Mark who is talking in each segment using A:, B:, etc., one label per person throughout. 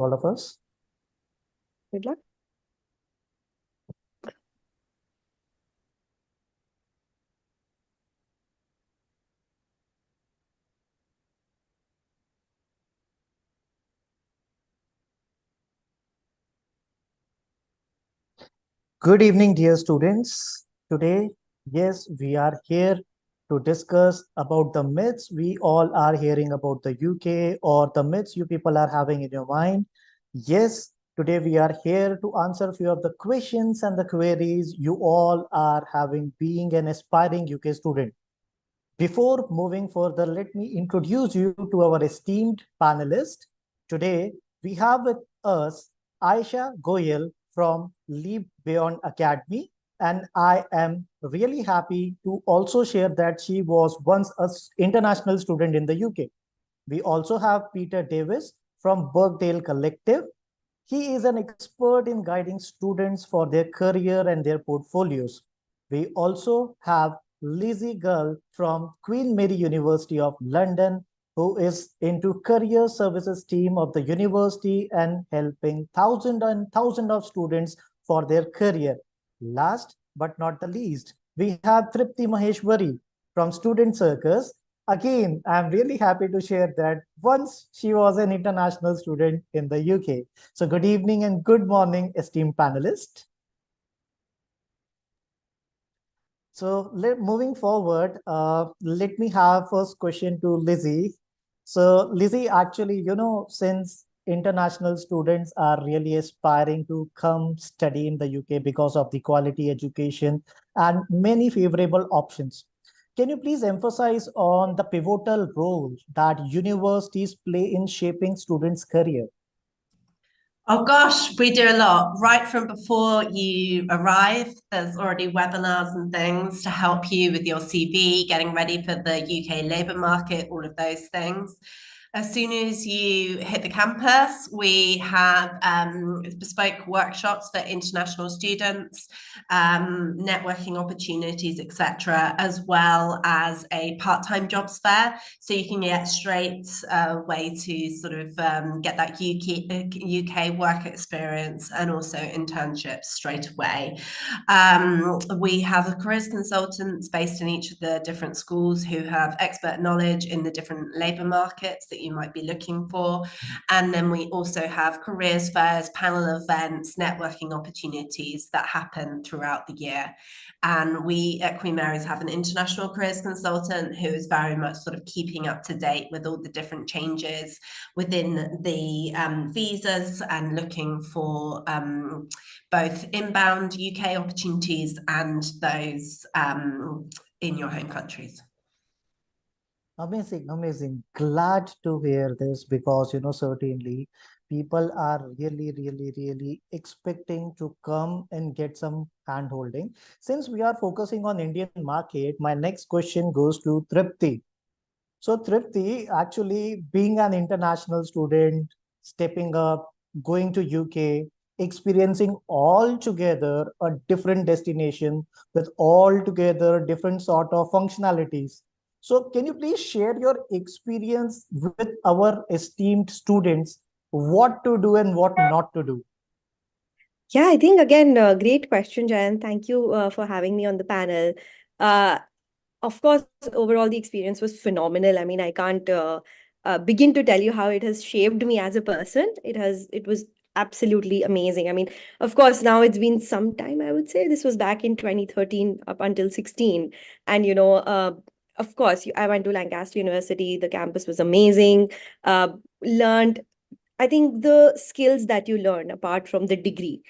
A: all of us.
B: Good luck.
A: Good evening, dear students. Today, yes, we are here to discuss about the myths we all are hearing about the UK or the myths you people are having in your mind. Yes, today we are here to answer a few of the questions and the queries you all are having being an aspiring UK student. Before moving further, let me introduce you to our esteemed panelist. Today, we have with us Aisha Goyal from Leap Beyond Academy. And I am really happy to also share that she was once an international student in the UK. We also have Peter Davis from Birkdale Collective. He is an expert in guiding students for their career and their portfolios. We also have Lizzie Gull from Queen Mary University of London, who is into career services team of the university and helping thousands and thousands of students for their career. Last but not the least, we have Tripti Maheshwari from Student Circus. Again, I'm really happy to share that once she was an international student in the UK. So good evening and good morning, esteemed panelists. So moving forward, let me have first question to Lizzie. So Lizzie, actually, since international students are really aspiring to come study in the UK because of the quality education and many favorable options, can you please emphasize on the pivotal role that universities play in shaping students' career?
C: Oh gosh, we do a lot. Right from before you arrive, there's already webinars and things to help you with your CV, getting ready for the UK labour market, all of those things. As soon as you hit the campus, we have bespoke workshops for international students, networking opportunities, etc., as well as a part-time jobs fair. So you can get straight way to sort of get that UK work experience and also internships straight away. We have careers consultants based in each of the different schools who have expert knowledge in the different labour markets that you might be looking for. And then we also have careers fairs, panel events, networking opportunities that happen throughout the year. And we at Queen Mary's have an international careers consultant who is very much sort of keeping up to date with all the different changes within the visas and looking for both inbound UK opportunities and those in your home countries.
A: Amazing, amazing. Glad to hear this because, certainly people are really expecting to come and get some hand holding. Since we are focusing on Indian market, my next question goes to Tripti. So Tripti, actually being an international student, stepping up, going to UK, experiencing all together a different destination with all together different sort of functionalities. So can you please share your experience with our esteemed students, what to do and what not to do?
B: Yeah, I think again, great question, Jayan. Thank you for having me on the panel. Uh, of course, overall, the experience was phenomenal. I mean, I can't begin to tell you how it has shaped me as a person. It was absolutely amazing. I mean, of course, now it's been some time, I would say. This was back in 2013 up until 16. And, of course, I went to Lancaster University. The campus was amazing. Learned, I think the skills that you learn apart from the degree,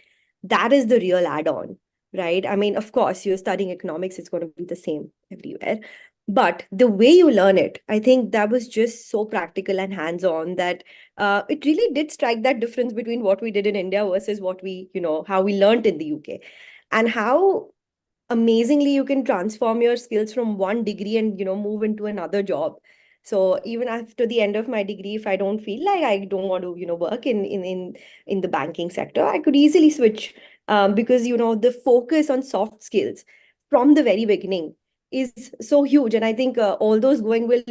B: that is the real add-on, right? I mean, of course, you're studying economics, it's going to be the same everywhere. But the way you learn it, I think that was just so practical and hands-on that it really did strike that difference between what we did in India versus what how we learned in the UK. And how amazingly you can transform your skills from one degree and move into another job. So even after the end of my degree, if I don't feel like I don't want to work in the banking sector, I could easily switch, because the focus on soft skills from the very beginning is so huge. And I think all those going will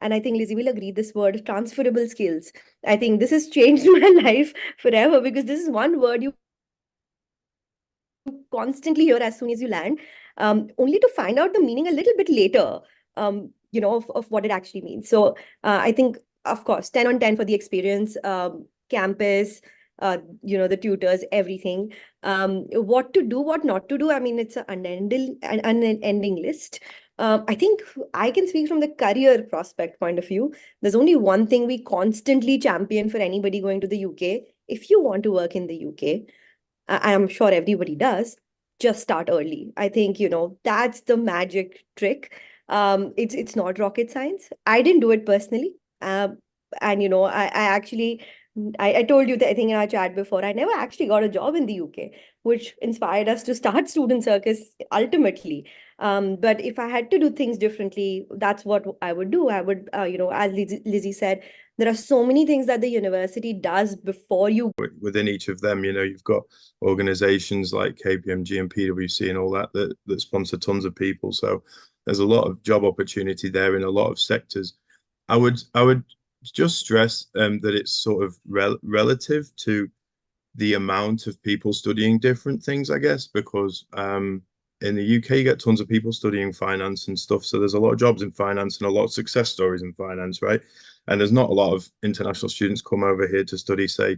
B: And I think Lizzie will agree, this word transferable skills. I think this has changed my life forever, because this is one word you constantly hear as soon as you land, only to find out the meaning a little bit later, of what it actually means. So I think, of course, 10 on 10 for the experience, campus, the tutors, everything. What to do, what not to do. I mean, it's an unending list. I think I can speak from the career prospect point of view. There's only one thing we constantly champion for anybody going to the UK. If you want to work in the UK, I'm sure everybody does, just start early. I think, that's the magic trick. It's not rocket science. I didn't do it personally. And I actually, I told you that, I think in our chat before, I never actually got a job in the UK, which inspired us to start Student Circus ultimately. But if I had to do things differently, that's what I would do. I would, as Lizzie said, there are so many things that the university does before you.
D: Within each of them, you've got organizations like KPMG and PwC and all that sponsor tons of people. So there's a lot of job opportunity there in a lot of sectors. I would just stress that it's sort of relative to the amount of people studying different things, I guess, because in the UK you get tons of people studying finance and stuff. So there's a lot of jobs in finance and a lot of success stories in finance, right? And there's not a lot of international students come over here to study, say,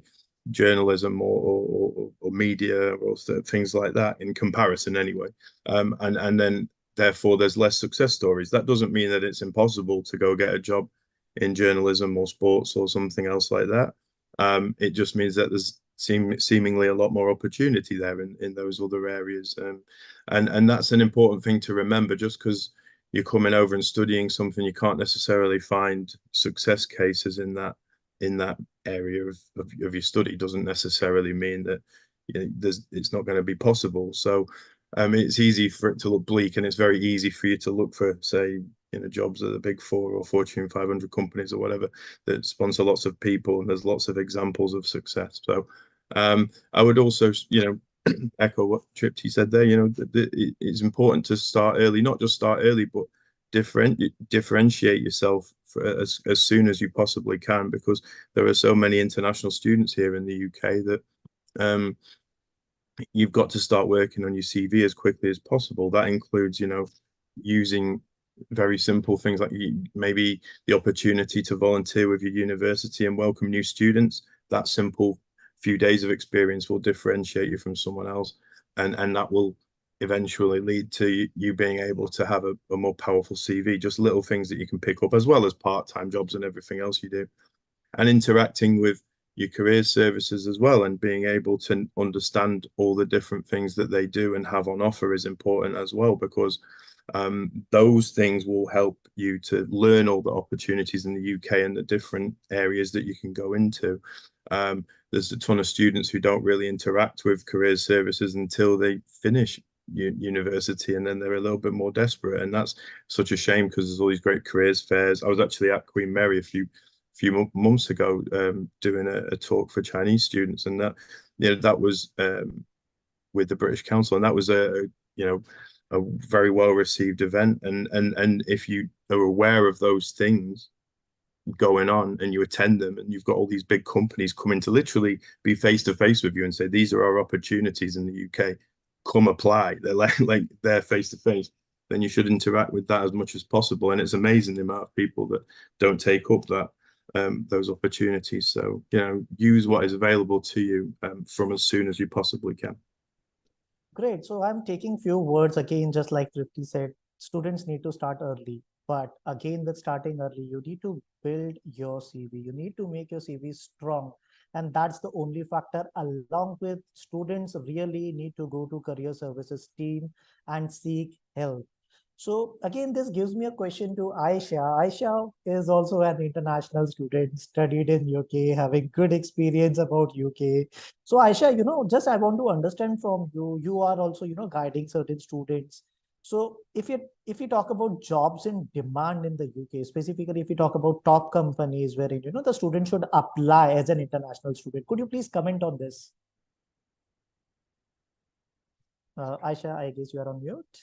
D: journalism or media or things like that, in comparison anyway. And then therefore there's less success stories. That doesn't mean that it's impossible to go get a job in journalism or sports or something else like that. It just means that there's seemingly a lot more opportunity there in those other areas. And that's an important thing to remember. Just because you're coming over and studying something, you can't necessarily find success cases in that area of your study. Doesn't necessarily mean that it's not going to be possible. So it's easy for it to look bleak, and it's very easy for you to look for, say, jobs at the Big Four or Fortune 500 companies or whatever that sponsor lots of people, and there's lots of examples of success. So I would also, echo what Tripti said there. It's important to start early, not just start early, but differentiate yourself as soon as you possibly can, because there are so many international students here in the UK that you've got to start working on your CV as quickly as possible. That includes, using very simple things like maybe the opportunity to volunteer with your university and welcome new students. That simple few days of experience will differentiate you from someone else, and that will eventually lead to you being able to have a more powerful CV. Just little things that you can pick up, as well as part-time jobs and everything else you do, and interacting with your career services as well, and being able to understand all the different things that they do and have on offer is important as well, because those things will help you to learn all the opportunities in the UK and the different areas that you can go into. There's a ton of students who don't really interact with career services until they finish university, and then they're a little bit more desperate, and that's such a shame, because there's all these great careers fairs. I was actually at Queen Mary a few months ago doing a talk for Chinese students, and that was with the British Council, and that was a very well received event. And if you are aware of those things going on and you attend them, and you've got all these big companies coming to literally be face to face with you and say, these are our opportunities in the UK, come apply. They're like they're face to face. Then you should interact with that as much as possible. And it's amazing the amount of people that don't take up those opportunities. So use what is available to you from as soon as you possibly can.
A: Great. So I'm taking few words again, just like Tripti said, students need to start early. But again, with starting early, you need to build your CV. You need to make your CV strong. And that's the only factor. Along with, students really need to go to career services team and seek help. So again, this gives me a question to Aisha. Aisha is also an international student, studied in UK, having good experience about UK. So Aisha, just I want to understand from you, you are also, guiding certain students. So if you talk about jobs in demand in the UK, specifically if you talk about top companies wherein, the student should apply as an international student, could you please comment on this? Aisha, I guess you are on mute.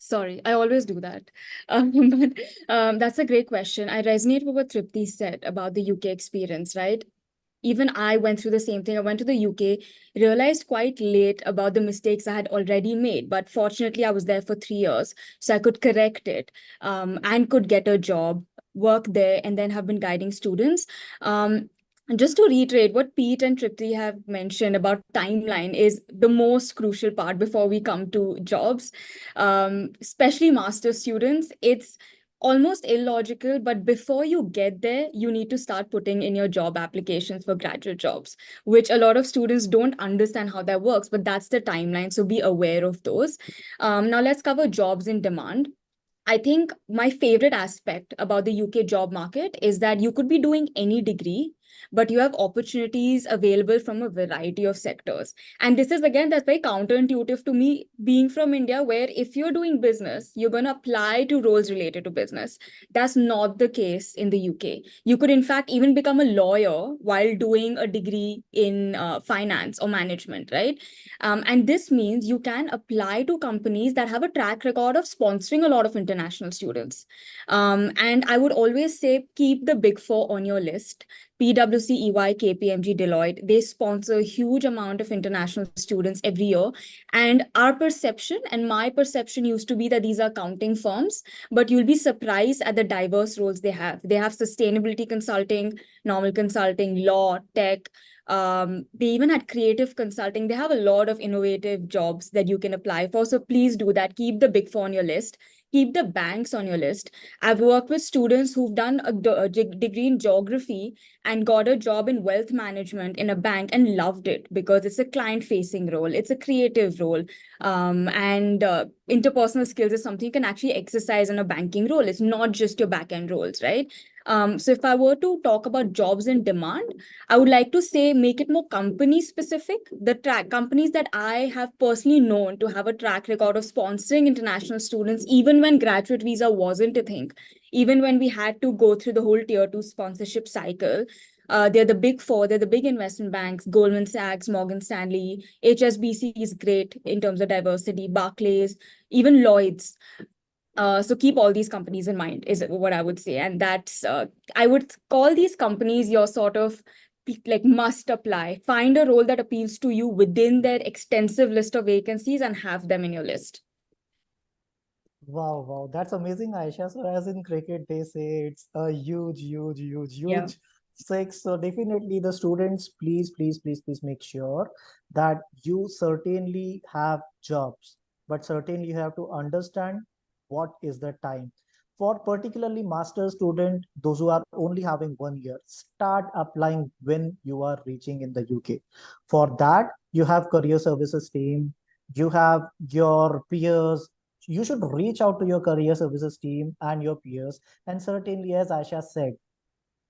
E: Sorry, I always do that. But that's a great question. I resonate with what Tripti said about the UK experience, right? Even I went through the same thing. I went to the UK, realized quite late about the mistakes I had already made. But fortunately, I was there for 3 years, so I could correct it, and could get a job, work there, and then have been guiding students. And just to reiterate, what Pete and Tripti have mentioned about timeline is the most crucial part before we come to jobs, especially master students. It's almost illogical, but before you get there, you need to start putting in your job applications for graduate jobs, which a lot of students don't understand how that works, but that's the timeline. So be aware of those. Now let's cover jobs in demand. I think my favorite aspect about the UK job market is that you could be doing any degree, but you have opportunities available from a variety of sectors. And this is, again, that's very counterintuitive to me being from India, where if you're doing business, you're going to apply to roles related to business. That's not the case in the UK. You could, in fact, even become a lawyer while doing a degree in finance or management, right? And this means you can apply to companies that have a track record of sponsoring a lot of international students. And I would always say keep the big four on your list. PwC, EY, KPMG, Deloitte, they sponsor a huge amount of international students every year. And our perception and my perception used to be that these are accounting firms, but you'll be surprised at the diverse roles they have. They have sustainability consulting, normal consulting, law, tech. They even had creative consulting. They have a lot of innovative jobs that you can apply for. So please do that. Keep the big four on your list. Keep the banks on your list. I've worked with students who've done a degree in geography and got a job in wealth management in a bank and loved it because it's a client-facing role. It's a creative role. And interpersonal skills is something you can actually exercise in a banking role. It's not just your back-end roles, right? So if I were to talk about jobs in demand, I would like to say make it more company specific. The companies that I have personally known to have a track record of sponsoring international students, even when graduate visa wasn't a thing, even when we had to go through the whole tier 2 sponsorship cycle. They're the big four, they're the big investment banks: Goldman Sachs, Morgan Stanley, HSBC is great in terms of diversity, Barclays, even Lloyd's. So keep all these companies in mind is what I would say. And that's, I would call these companies your sort of like must apply. Find a role that appeals to you within their extensive list of vacancies and have them in your list.
A: Wow, wow, that's amazing, Aisha. So as in cricket, they say it's a huge, huge, huge,
E: Yeah.
A: huge six. So definitely the students, please, please, please, please make sure that you certainly have jobs, but certainly you have to understand what is the time. For particularly master student, those who are only having 1 year, start applying when you are reaching in the UK. For that, you have career services team, you have your peers. You should reach out to your career services team and your peers. And certainly, as Aisha said,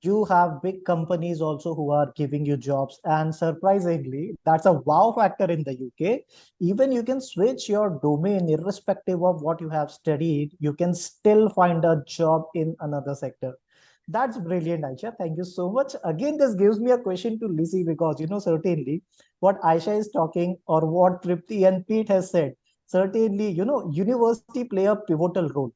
A: you have big companies also who are giving you jobs. And surprisingly, that's a wow factor in the UK. Even you can switch your domain irrespective of what you have studied. You can still find a job in another sector. That's brilliant, Aisha. Thank you so much. Again, this gives me a question to Lizzie because, certainly what Aisha is talking or what Tripti and Pete has said, certainly, university play a pivotal role.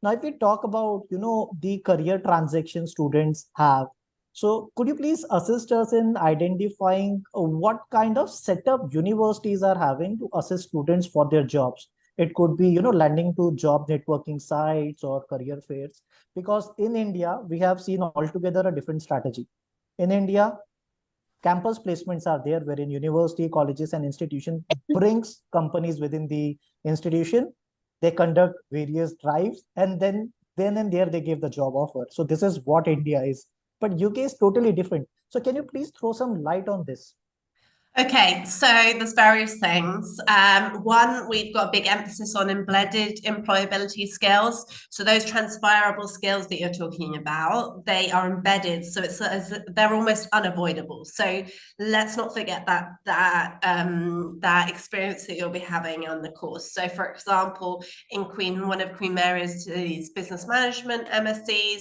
A: Now, if we talk about, the career transaction students have, so could you please assist us in identifying what kind of setup universities are having to assist students for their jobs? It could be, landing to job networking sites or career fairs. Because in India, we have seen altogether a different strategy. In India, campus placements are there wherein university, colleges, and institution brings companies within the institution. They conduct various drives, and then and there they give the job offer. So this is what India is, but UK is totally different. So can you please throw some light on this?
C: Okay, so there's various things. One, we've got a big emphasis on embedded employability skills. So those transferable skills that you're talking about, they are embedded, so they're almost unavoidable. So let's not forget that experience that you'll be having on the course. So, for example, in one of Queen Mary's business management MSCs,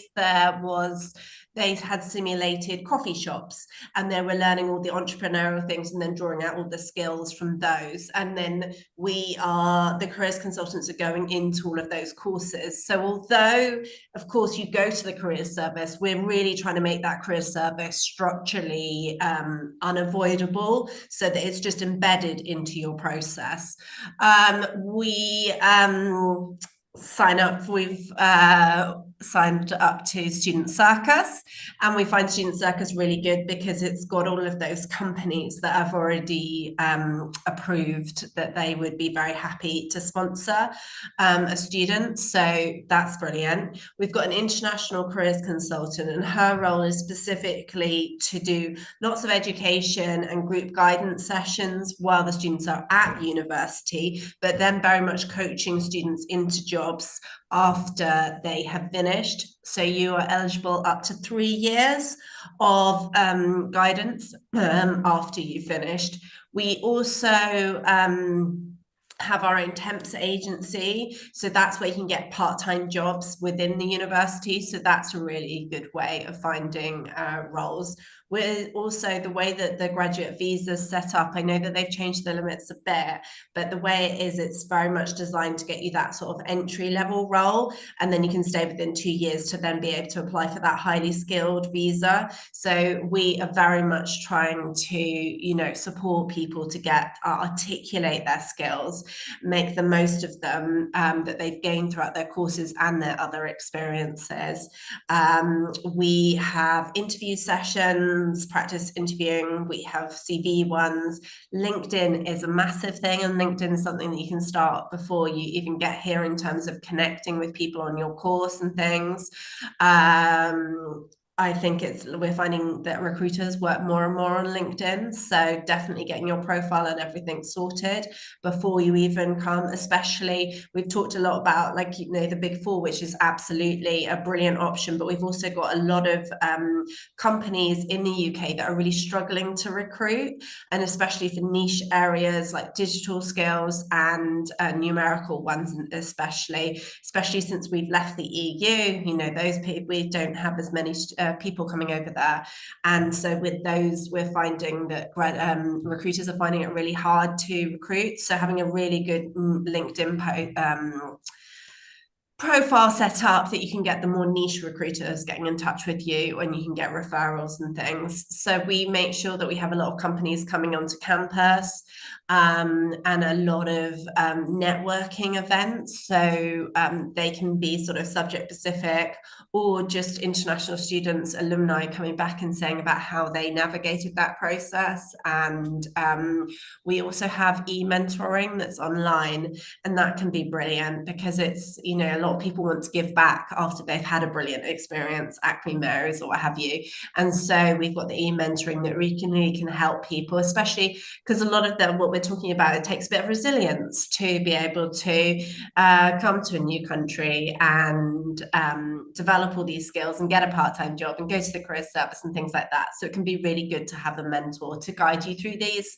C: they had simulated coffee shops, and they were learning all the entrepreneurial things and then drawing out all the skills from those. And then the careers consultants are going into all of those courses. So although, of course, you go to the careers service, we're really trying to make that careers service structurally unavoidable, so that it's just embedded into your process. We've signed up to Student Circus, and we find Student Circus really good because it's got all of those companies that have already approved that they would be very happy to sponsor a student. So that's brilliant. We've got an international careers consultant, and her role is specifically to do lots of education and group guidance sessions while the students are at university, but then very much coaching students into jobs after they have finished. So you are eligible up to 3 years of guidance after you finished. We also have our own temps agency, so that's where you can get part-time jobs within the university. So that's a really good way of finding roles. We're also, the way that the graduate visa is set up, I know that they've changed the limits a bit, but the way it is, it's very much designed to get you that sort of entry level role, and then you can stay within 2 years to then be able to apply for that highly skilled visa. So we are very much trying to, you know, support people to articulate their skills, make the most of them that they've gained throughout their courses and their other experiences. We have interview sessions, practice interviewing. We have CV ones. LinkedIn is a massive thing, and LinkedIn is something that you can start before you even get here in terms of connecting with people on your course and things. I think we're finding that recruiters work more and more on LinkedIn. So definitely getting your profile and everything sorted before you even come, especially we've talked a lot about, like, you know, the Big Four, which is absolutely a brilliant option, but we've also got a lot of companies in the UK that are really struggling to recruit, and especially for niche areas like digital skills and numerical ones, especially since we've left the EU, you know, those people, we don't have as many people coming over there. And so with those, we're finding that recruiters are finding it really hard to recruit. So having a really good LinkedIn profile set up that you can get the more niche recruiters getting in touch with you, and you can get referrals and things. So we make sure that we have a lot of companies coming onto campus, and a lot of networking events. So they can be sort of subject specific, or just international students, alumni coming back and saying about how they navigated that process. And we also have e-mentoring that's online, and that can be brilliant because it's, you know, a lot of people want to give back after they've had a brilliant experience at Queen Mary's or what have you. And so we've got the e-mentoring that really can help people, especially because a lot of them, what we're talking about, it takes a bit of resilience to be able to come to a new country and develop all these skills and get a part-time job and go to the career service and things like that. So it can be really good to have a mentor to guide you through these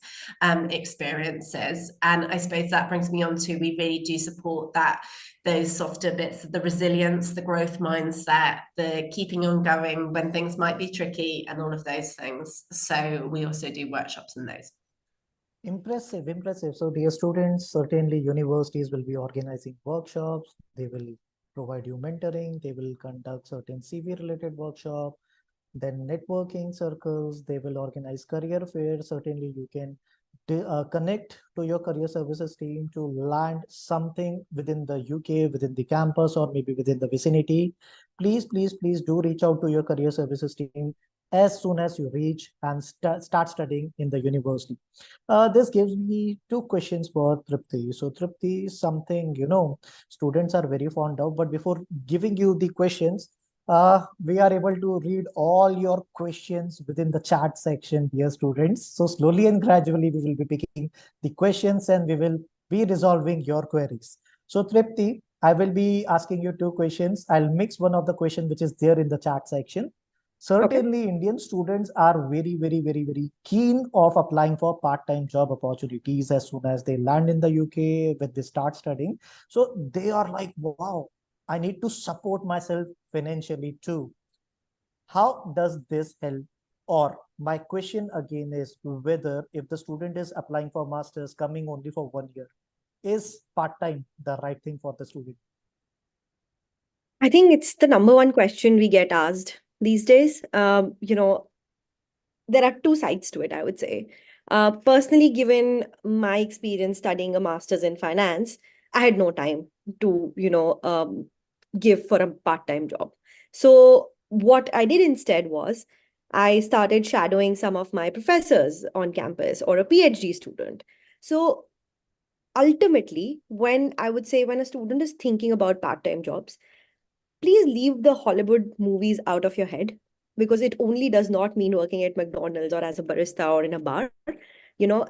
C: experiences. And I suppose that brings me on to, we really do support those softer bits, the resilience, the growth mindset, the keeping on going when things might be tricky, and all of those things. So we also do workshops in those.
A: Impressive. So dear students, certainly universities will be organizing workshops. They will provide you mentoring. They will conduct certain CV related workshop, then networking circles. They will organize career fairs. Certainly you can connect to your career services team to land something within the UK, within the campus, or maybe within the vicinity. Please do reach out to your career services team as soon as you reach and start studying in the university. This gives me two questions for Tripti. So Tripti is something, you know, students are very fond of, but before giving you the questions, we are able to read all your questions within the chat section, dear students. So slowly and gradually, we will be picking the questions and we will be resolving your queries. So Tripti, I will be asking you two questions. I'll mix one of the question which is there in the chat section. Certainly, Indian students are very keen of applying for part-time job opportunities as soon as they land in the UK, when they start studying. So they are like, wow, I need to support myself financially too. How does this help? Or my question again is whether if the student is applying for masters coming only for 1 year, is part-time the right thing for the student?
B: I think it's the number one question we get asked these days. There are two sides to it, I would say. Personally, given my experience studying a master's in finance, I had no time to, give for a part-time job. So what I did instead was I started shadowing some of my professors on campus or a PhD student. So ultimately, when I would say when a student is thinking about part-time jobs, please leave the Hollywood movies out of your head, because it only does not mean working at McDonald's or as a barista or in a bar.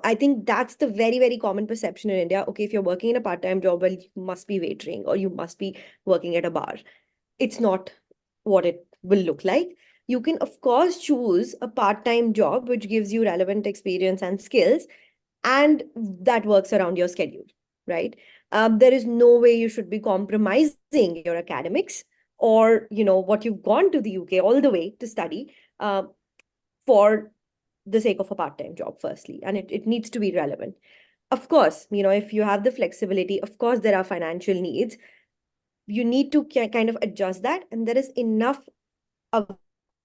B: I think that's the very, very common perception in India. Okay, if you're working in a part-time job, well, you must be waitering or you must be working at a bar. It's not what it will look like. You can, of course, choose a part-time job which gives you relevant experience and skills, and that works around your schedule, right? There is no way you should be compromising your academics or what you've gone to the UK all the way to study for the sake of a part-time job, firstly, and it needs to be relevant. Of course, if you have the flexibility, of course there are financial needs. You need to kind of adjust that, and there is enough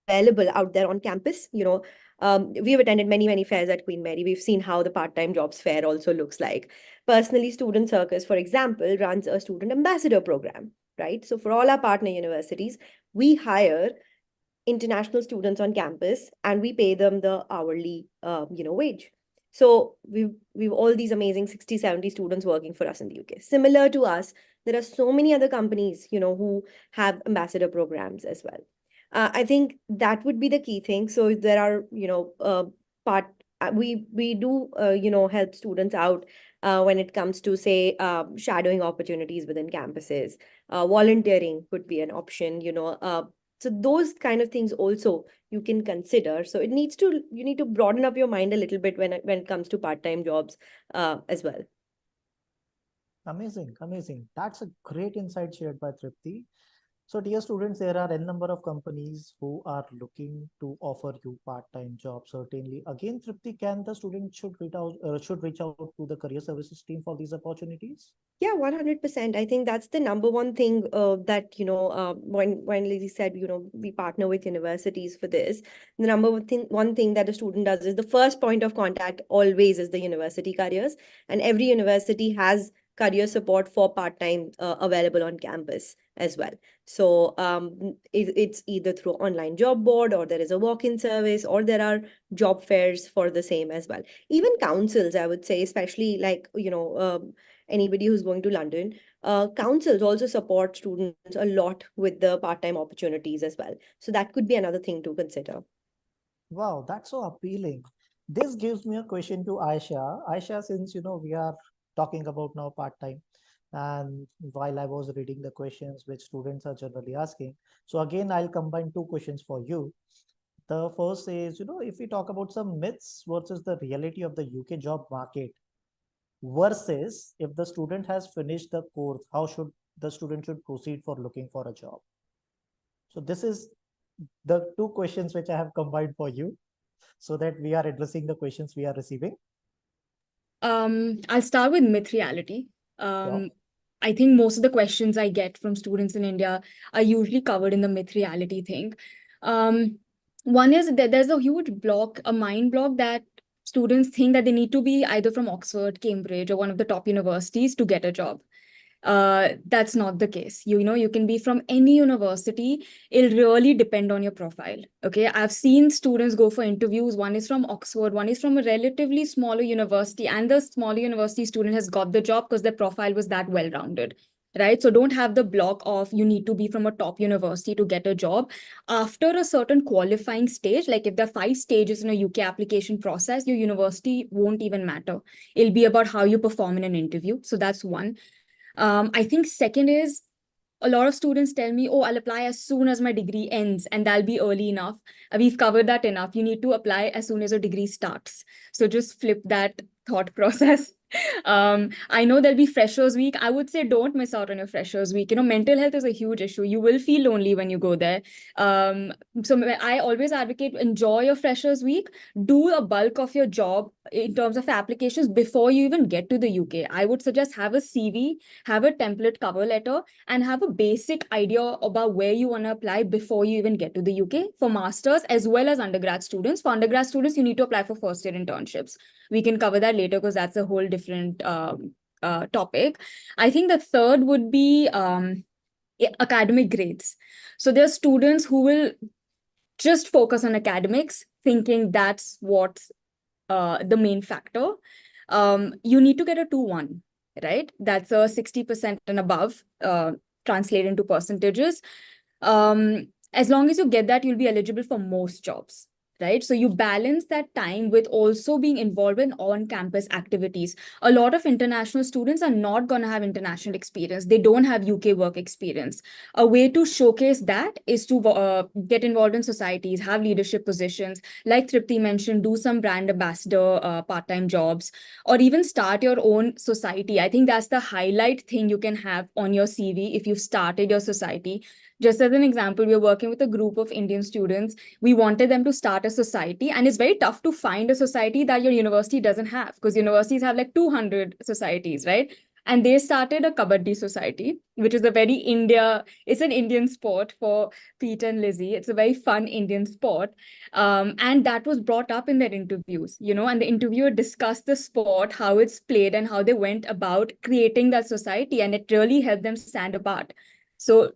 B: available out there on campus. We've attended many, many fairs at Queen Mary. We've seen how the part-time jobs fair also looks like. Personally, Student Circus, for example, runs a student ambassador program, right? So for all our partner universities, we hire international students on campus and we pay them the hourly wage. So we've all these amazing 60 70 students working for us in the UK. Similar to us, there are so many other companies who have ambassador programs as well. I think that would be the key thing. So there are part we do help students out when it comes to, say, shadowing opportunities within campuses. Volunteering could be an option. So those kind of things also you can consider. So you need to broaden up your mind a little bit when it comes to part-time jobs as well.
A: Amazing, amazing. That's a great insight shared by Tripti. So, dear students, there are n number of companies who are looking to offer you part-time jobs. Certainly, again, Tripti, can the student should reach out to the career services team for these opportunities?
B: Yeah, 100%. I think that's the number one thing that, when Lizzie said, we partner with universities for this. The one thing that a student does is the first point of contact always is the university careers. And every university has career support for part-time available on campus as well. So it's either through online job board, or there is a walk-in service, or there are job fairs for the same as well. Even councils, I would say, especially like, anybody who's going to London, councils also support students a lot with the part-time opportunities as well. So that could be another thing to consider.
A: Wow, that's so appealing. This gives me a question to Aisha. Aisha, since we are talking about now part-time, and while I was reading the questions which students are generally asking, so again I'll combine two questions for you. The first is, if we talk about some myths versus the reality of the UK job market, versus if the student has finished the course, how should the student should proceed for looking for a job? So this is the two questions which I have combined for you, so that we are addressing the questions we are receiving.
E: I'll start with myth reality.
A: Sure.
E: I think most of the questions I get from students in India are usually covered in the myth reality thing. One is that there's a huge block, a mind block, that students think that they need to be either from Oxford, Cambridge, or one of the top universities to get a job. That's not the case. You can be from any university. It'll really depend on your profile. Okay. I've seen students go for interviews. One is from Oxford, one is from a relatively smaller university, and the smaller university student has got the job because their profile was that well-rounded. Right. So don't have the block of you need to be from a top university to get a job. After a certain qualifying stage, like if there are 5 stages in a UK application process, your university won't even matter. It'll be about how you perform in an interview. So that's one. I think second is, a lot of students tell me, oh, I'll apply as soon as my degree ends, and that'll be early enough. We've covered that enough. You need to apply as soon as your degree starts. So just flip that thought process. I know there'll be Freshers Week. I would say don't miss out on your Freshers Week. Mental health is a huge issue. You will feel lonely when you go there. So I always advocate enjoy your Freshers Week. Do a bulk of your job in terms of applications before you even get to the UK. I would suggest have a CV, have a template cover letter, and have a basic idea about where you want to apply before you even get to the UK for masters as well as undergrad students. For undergrad students, you need to apply for first year internships. We can cover that later because that's a whole different topic. I think the third would be academic grades. So there are students who will just focus on academics, thinking that's what's the main factor. You need to get a 2-1, right? That's a 60% and above, translate into percentages. As long as you get that, you'll be eligible for most jobs, right? So you balance that time with also being involved in on-campus activities. A lot of international students are not going to have international experience. They don't have UK work experience. A way to showcase that is to get involved in societies, have leadership positions. Like Tripti mentioned, do some brand ambassador part-time jobs, or even start your own society. I think that's the highlight thing you can have on your CV if you've started your society. Just as an example, we are working with a group of Indian students. We wanted them to start a society, and it's very tough to find a society that your university doesn't have, because universities have like 200 societies, right? And they started a Kabaddi society, which is it's an Indian sport for Pete and Lizzie. It's a very fun Indian sport. And that was brought up in their interviews, and the interviewer discussed the sport, how it's played, and how they went about creating that society. And it really helped them stand apart. So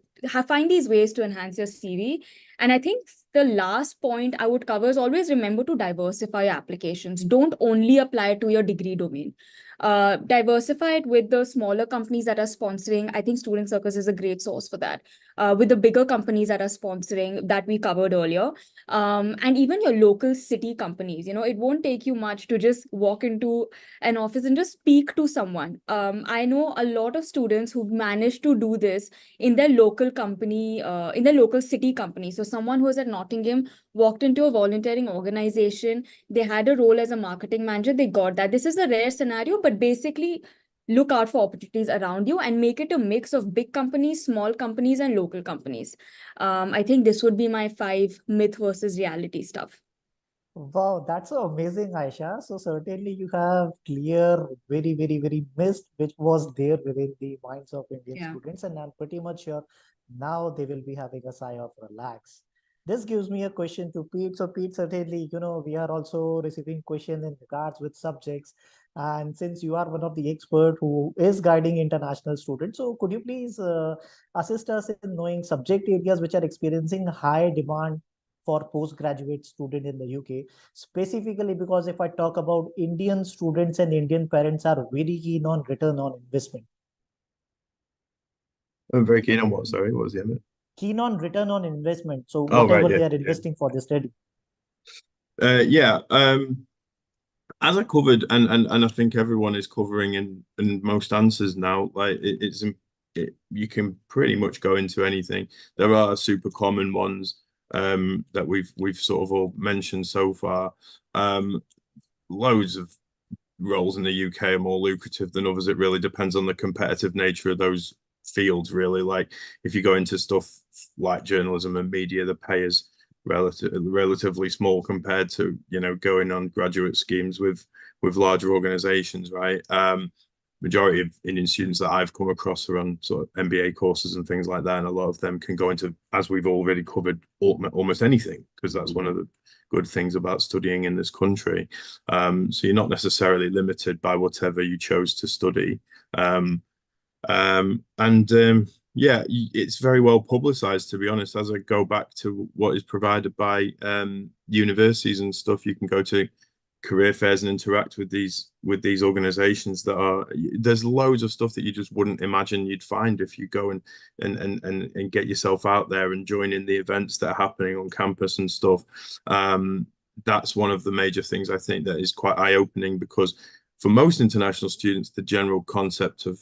E: find these ways to enhance your CV. And I think the last point I would cover is always remember to diversify your applications. Don't only apply to your degree domain. Diversify it with the smaller companies that are sponsoring. I think Student Circus is a great source for that. With the bigger companies that are sponsoring that we covered earlier. And even your local city companies. It won't take you much to just walk into an office and just speak to someone. I know a lot of students who've managed to do this in their local company, in their local city company. So someone who was at Nottingham walked into a volunteering organization. They had a role as a marketing manager. They got that. This is a rare scenario, but basically look out for opportunities around you and make it a mix of big companies, small companies, and local companies. I think this would be my 5 myth versus reality stuff.
A: Wow, that's so amazing, Aisha. So certainly you have clear, very, very, very missed, which was there within the minds of Indian students, and I'm pretty much sure now they will be having a sigh of relax. This gives me a question to Pete. So Pete, certainly, we are also receiving questions in regards with subjects. And since you are one of the expert who is guiding international students, so could you please assist us in knowing subject areas which are experiencing high demand for postgraduate student in the UK, specifically because if I talk about Indian students and Indian parents are very keen on return on investment.
D: I'm very keen on what, sorry, what was the end?
A: Keen on return on investment. So
D: Oh, right,
A: whatever
D: yeah,
A: they are investing for the study.
D: yeah. As I covered, and I think everyone is covering in most answers now, like you can pretty much go into anything. There are super common ones that we've sort of all mentioned so far. Loads of roles in the UK are more lucrative than others. It really depends on the competitive nature of those fields, really. Like if you go into stuff like journalism and media, the pay is relatively small compared to going on graduate schemes with larger organizations, right? Majority of Indian students that I've come across are on sort of MBA courses and things like that, and a lot of them can go into, as we've already covered, almost anything, because that's one of the good things about studying in this country. So you're not necessarily limited by whatever you chose to study. Yeah, it's very well publicized, to be honest. As I go back to what is provided by universities and stuff, you can go to career fairs and interact with these organizations there's loads of stuff that you just wouldn't imagine you'd find if you go and get yourself out there and join in the events that are happening on campus and stuff. That's one of the major things I think that is quite eye-opening, because for most international students, the general concept of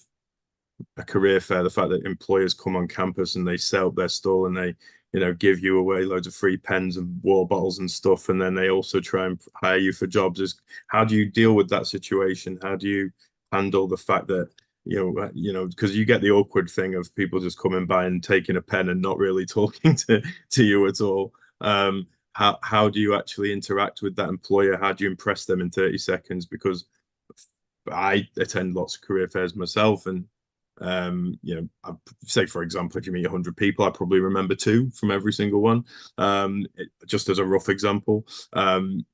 D: a career fair, the fact that employers come on campus and they set up their stall and they give you away loads of free pens and water bottles and stuff, and then they also try and hire you for jobs, is how do you deal with that situation? How do you handle the fact that because you get the awkward thing of people just coming by and taking a pen and not really talking to you at all. How do you actually interact with that employer? How do you impress them in 30 seconds? Because I attend lots of career fairs myself, and I say, for example, if you meet 100 people, I probably remember 2 from every single one, just as a rough example,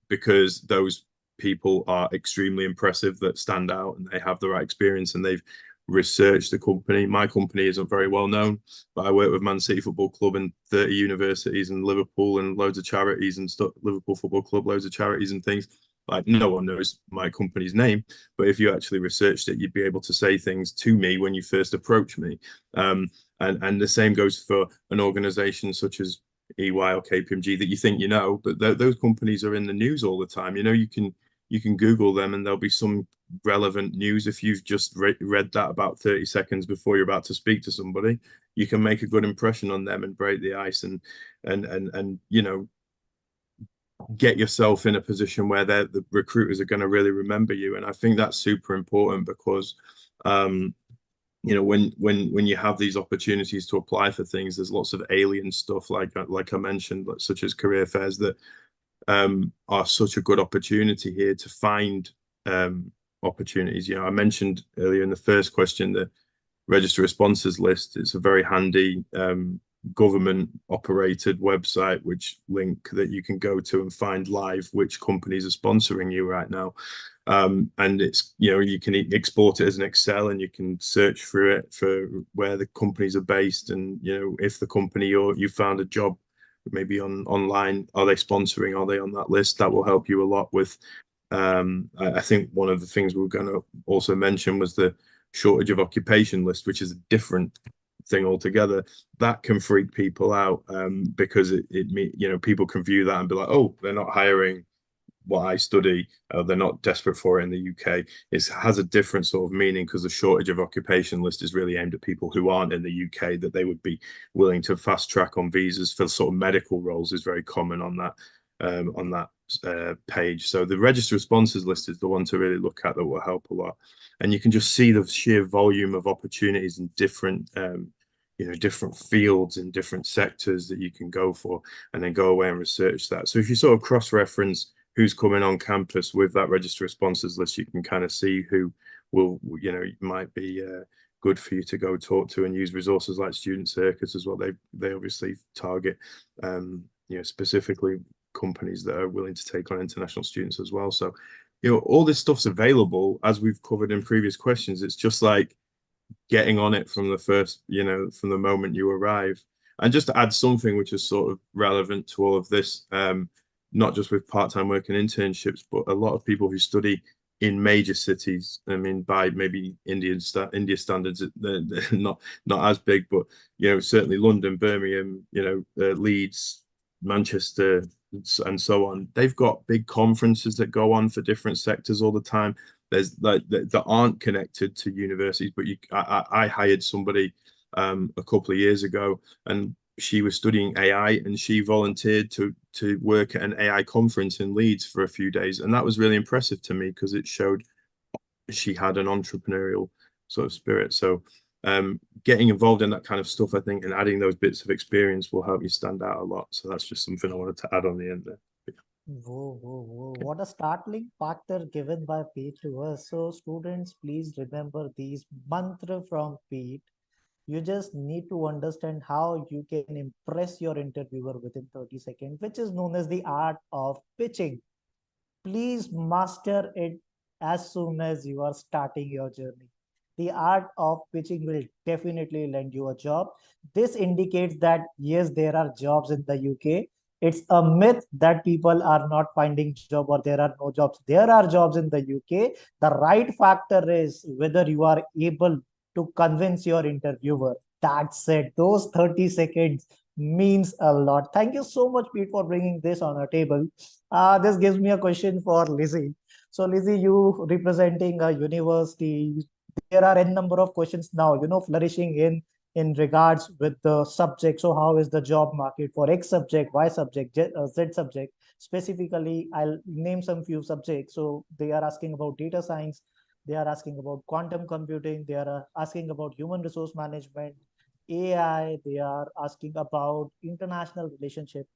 D: because those people are extremely impressive, that stand out, and they have the right experience, and they've researched the company. My company isn't very well known, but I work with Man City Football Club and 30 universities and Liverpool and loads of charities and stuff, Liverpool Football Club, loads of charities and things. Like, no one knows my company's name, but if you actually researched it, you'd be able to say things to me when you first approach me. And the same goes for an organization such as EY or KPMG that you think you know, but those companies are in the news all the time. You can Google them, and there'll be some relevant news. If you've just read that about 30 seconds before you're about to speak to somebody, you can make a good impression on them and break the ice, and get yourself in a position where the recruiters are going to really remember you. And I think that's super important, because when you have these opportunities to apply for things, there's lots of alien stuff, like I mentioned, such as career fairs, that are such a good opportunity here to find opportunities. I mentioned earlier in the first question the register of sponsors list. It's a very handy government operated website which link that you can go to and find live which companies are sponsoring you right now, and it's you can export it as an Excel, and you can search through it for where the companies are based, and if the company or you found a job maybe online, are they sponsoring, are they on that list? That will help you a lot with I think one of the things we were going to also mention was the shortage of occupation list, which is a different thing altogether. That can freak people out, because people can view that and be like, oh, they're not hiring what I study, they're not desperate for it in the UK. It has a different sort of meaning, because the shortage of occupation list is really aimed at people who aren't in the UK, that they would be willing to fast track on visas for sort of medical roles, is very common on that page. So the register of sponsors list is the one to really look at, that will help a lot. And you can just see the sheer volume of opportunities in different different fields in different sectors that you can go for, and then go away and research that. So if you sort of cross-reference who's coming on campus with that register of sponsors list, you can kind of see who will might be good for you to go talk to, and use resources like Student Circus as well. They obviously target specifically companies that are willing to take on international students as well. So all this stuff's available, as we've covered in previous questions. It's just like getting on it from the first, from the moment you arrive. And just to add something which is sort of relevant to all of this, not just with part-time work and internships, but a lot of people who study in major cities, I mean, by maybe India standards, they're not as big, but certainly London, Birmingham, Leeds, Manchester, and so on. They've got big conferences that go on for different sectors all the time. There's like that aren't connected to universities, but I hired somebody a couple of years ago, and she was studying AI, and she volunteered to work at an AI conference in Leeds for a few days, and that was really impressive to me, because it showed she had an entrepreneurial sort of spirit. So getting involved in that kind of stuff, I think, and adding those bits of experience will help you stand out a lot. So that's just something I wanted to add on the end there.
A: Whoa, whoa, whoa. What a startling factor given by Pete to us. So students, please remember these mantra from Pete. You just need to understand how you can impress your interviewer within 30 seconds, which is known as the art of pitching. Please master it as soon as you are starting your journey. The art of pitching will definitely lend you a job. This indicates that yes, there are jobs in the UK. It's a myth that people are not finding job or there are no jobs. There are jobs in the UK. The right factor is whether you are able to convince your interviewer. That's it. Those 30 seconds means a lot. Thank you so much, Pete, for bringing this on our table. This gives me a question for Lizzie. So, Lizzie, you representing a university, there are n number of questions now, flourishing in regards with the subject. So, how is the job market for X subject, Y subject, Z subject? Specifically, I'll name some few subjects. So, they are asking about data science, they are asking about quantum computing, they are asking about human resource management, AI, they are asking about international relationship.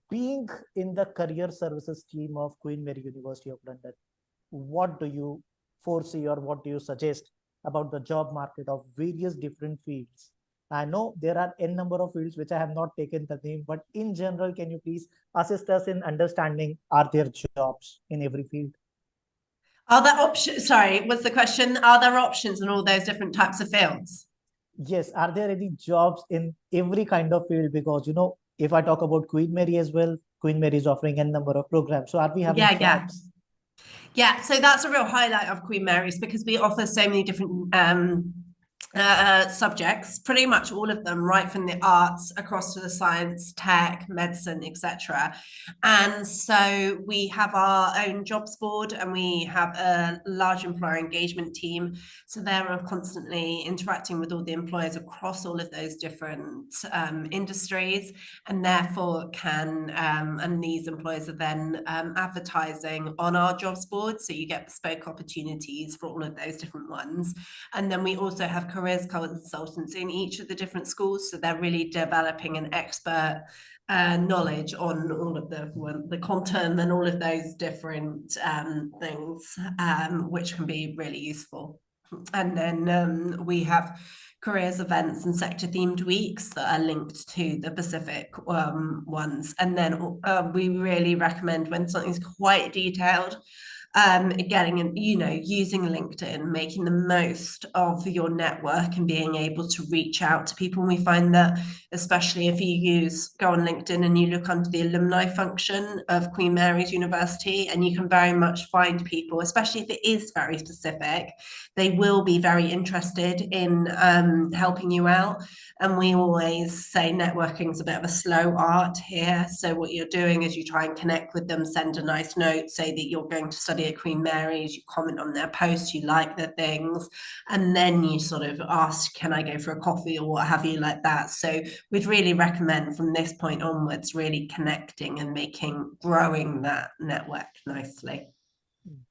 A: Being in the career services team of Queen Mary University of London, what do you foresee or what do you suggest about the job market of various different fields? I know there are n number of fields which I have not taken the name, but in general, can you please assist us in understanding, are there jobs in every field?
C: Are there options? Sorry, was the question, are there options in all those different types of fields?
A: Yes, are there any jobs in every kind of field? Because, if I talk about Queen Mary as well, Queen Mary is offering a number of programs. So are we having
C: Yeah.
A: jobs?
C: Yeah, so that's a real highlight of Queen Mary's because we offer so many different subjects, pretty much all of them, right from the arts across to the science, tech, medicine, etc. And so we have our own jobs board and we have a large employer engagement team. So they're constantly interacting with all the employers across all of those different industries, and therefore and these employers are then advertising on our jobs board. So you get bespoke opportunities for all of those different ones. And then we also have careers consultants in each of the different schools. So they're really developing an expert knowledge on all of the content and all of those different things, which can be really useful. And then we have careers events and sector themed weeks that are linked to the Pacific ones. And then we really recommend, when something's quite detailed, getting in, using LinkedIn, making the most of your network and being able to reach out to people. And we find that, especially if you go on LinkedIn and you look under the alumni function of Queen Mary's University, and you can very much find people, especially if it is very specific, they will be very interested in helping you out. And we always say networking is a bit of a slow art here. So what you're doing is you try and connect with them, send a nice note, say that you're going to study at Queen Mary's, you comment on their posts, you like their things, and then you sort of ask, can I go for a coffee or what have you, like that. So we'd really recommend from this point onwards really connecting and growing that network nicely.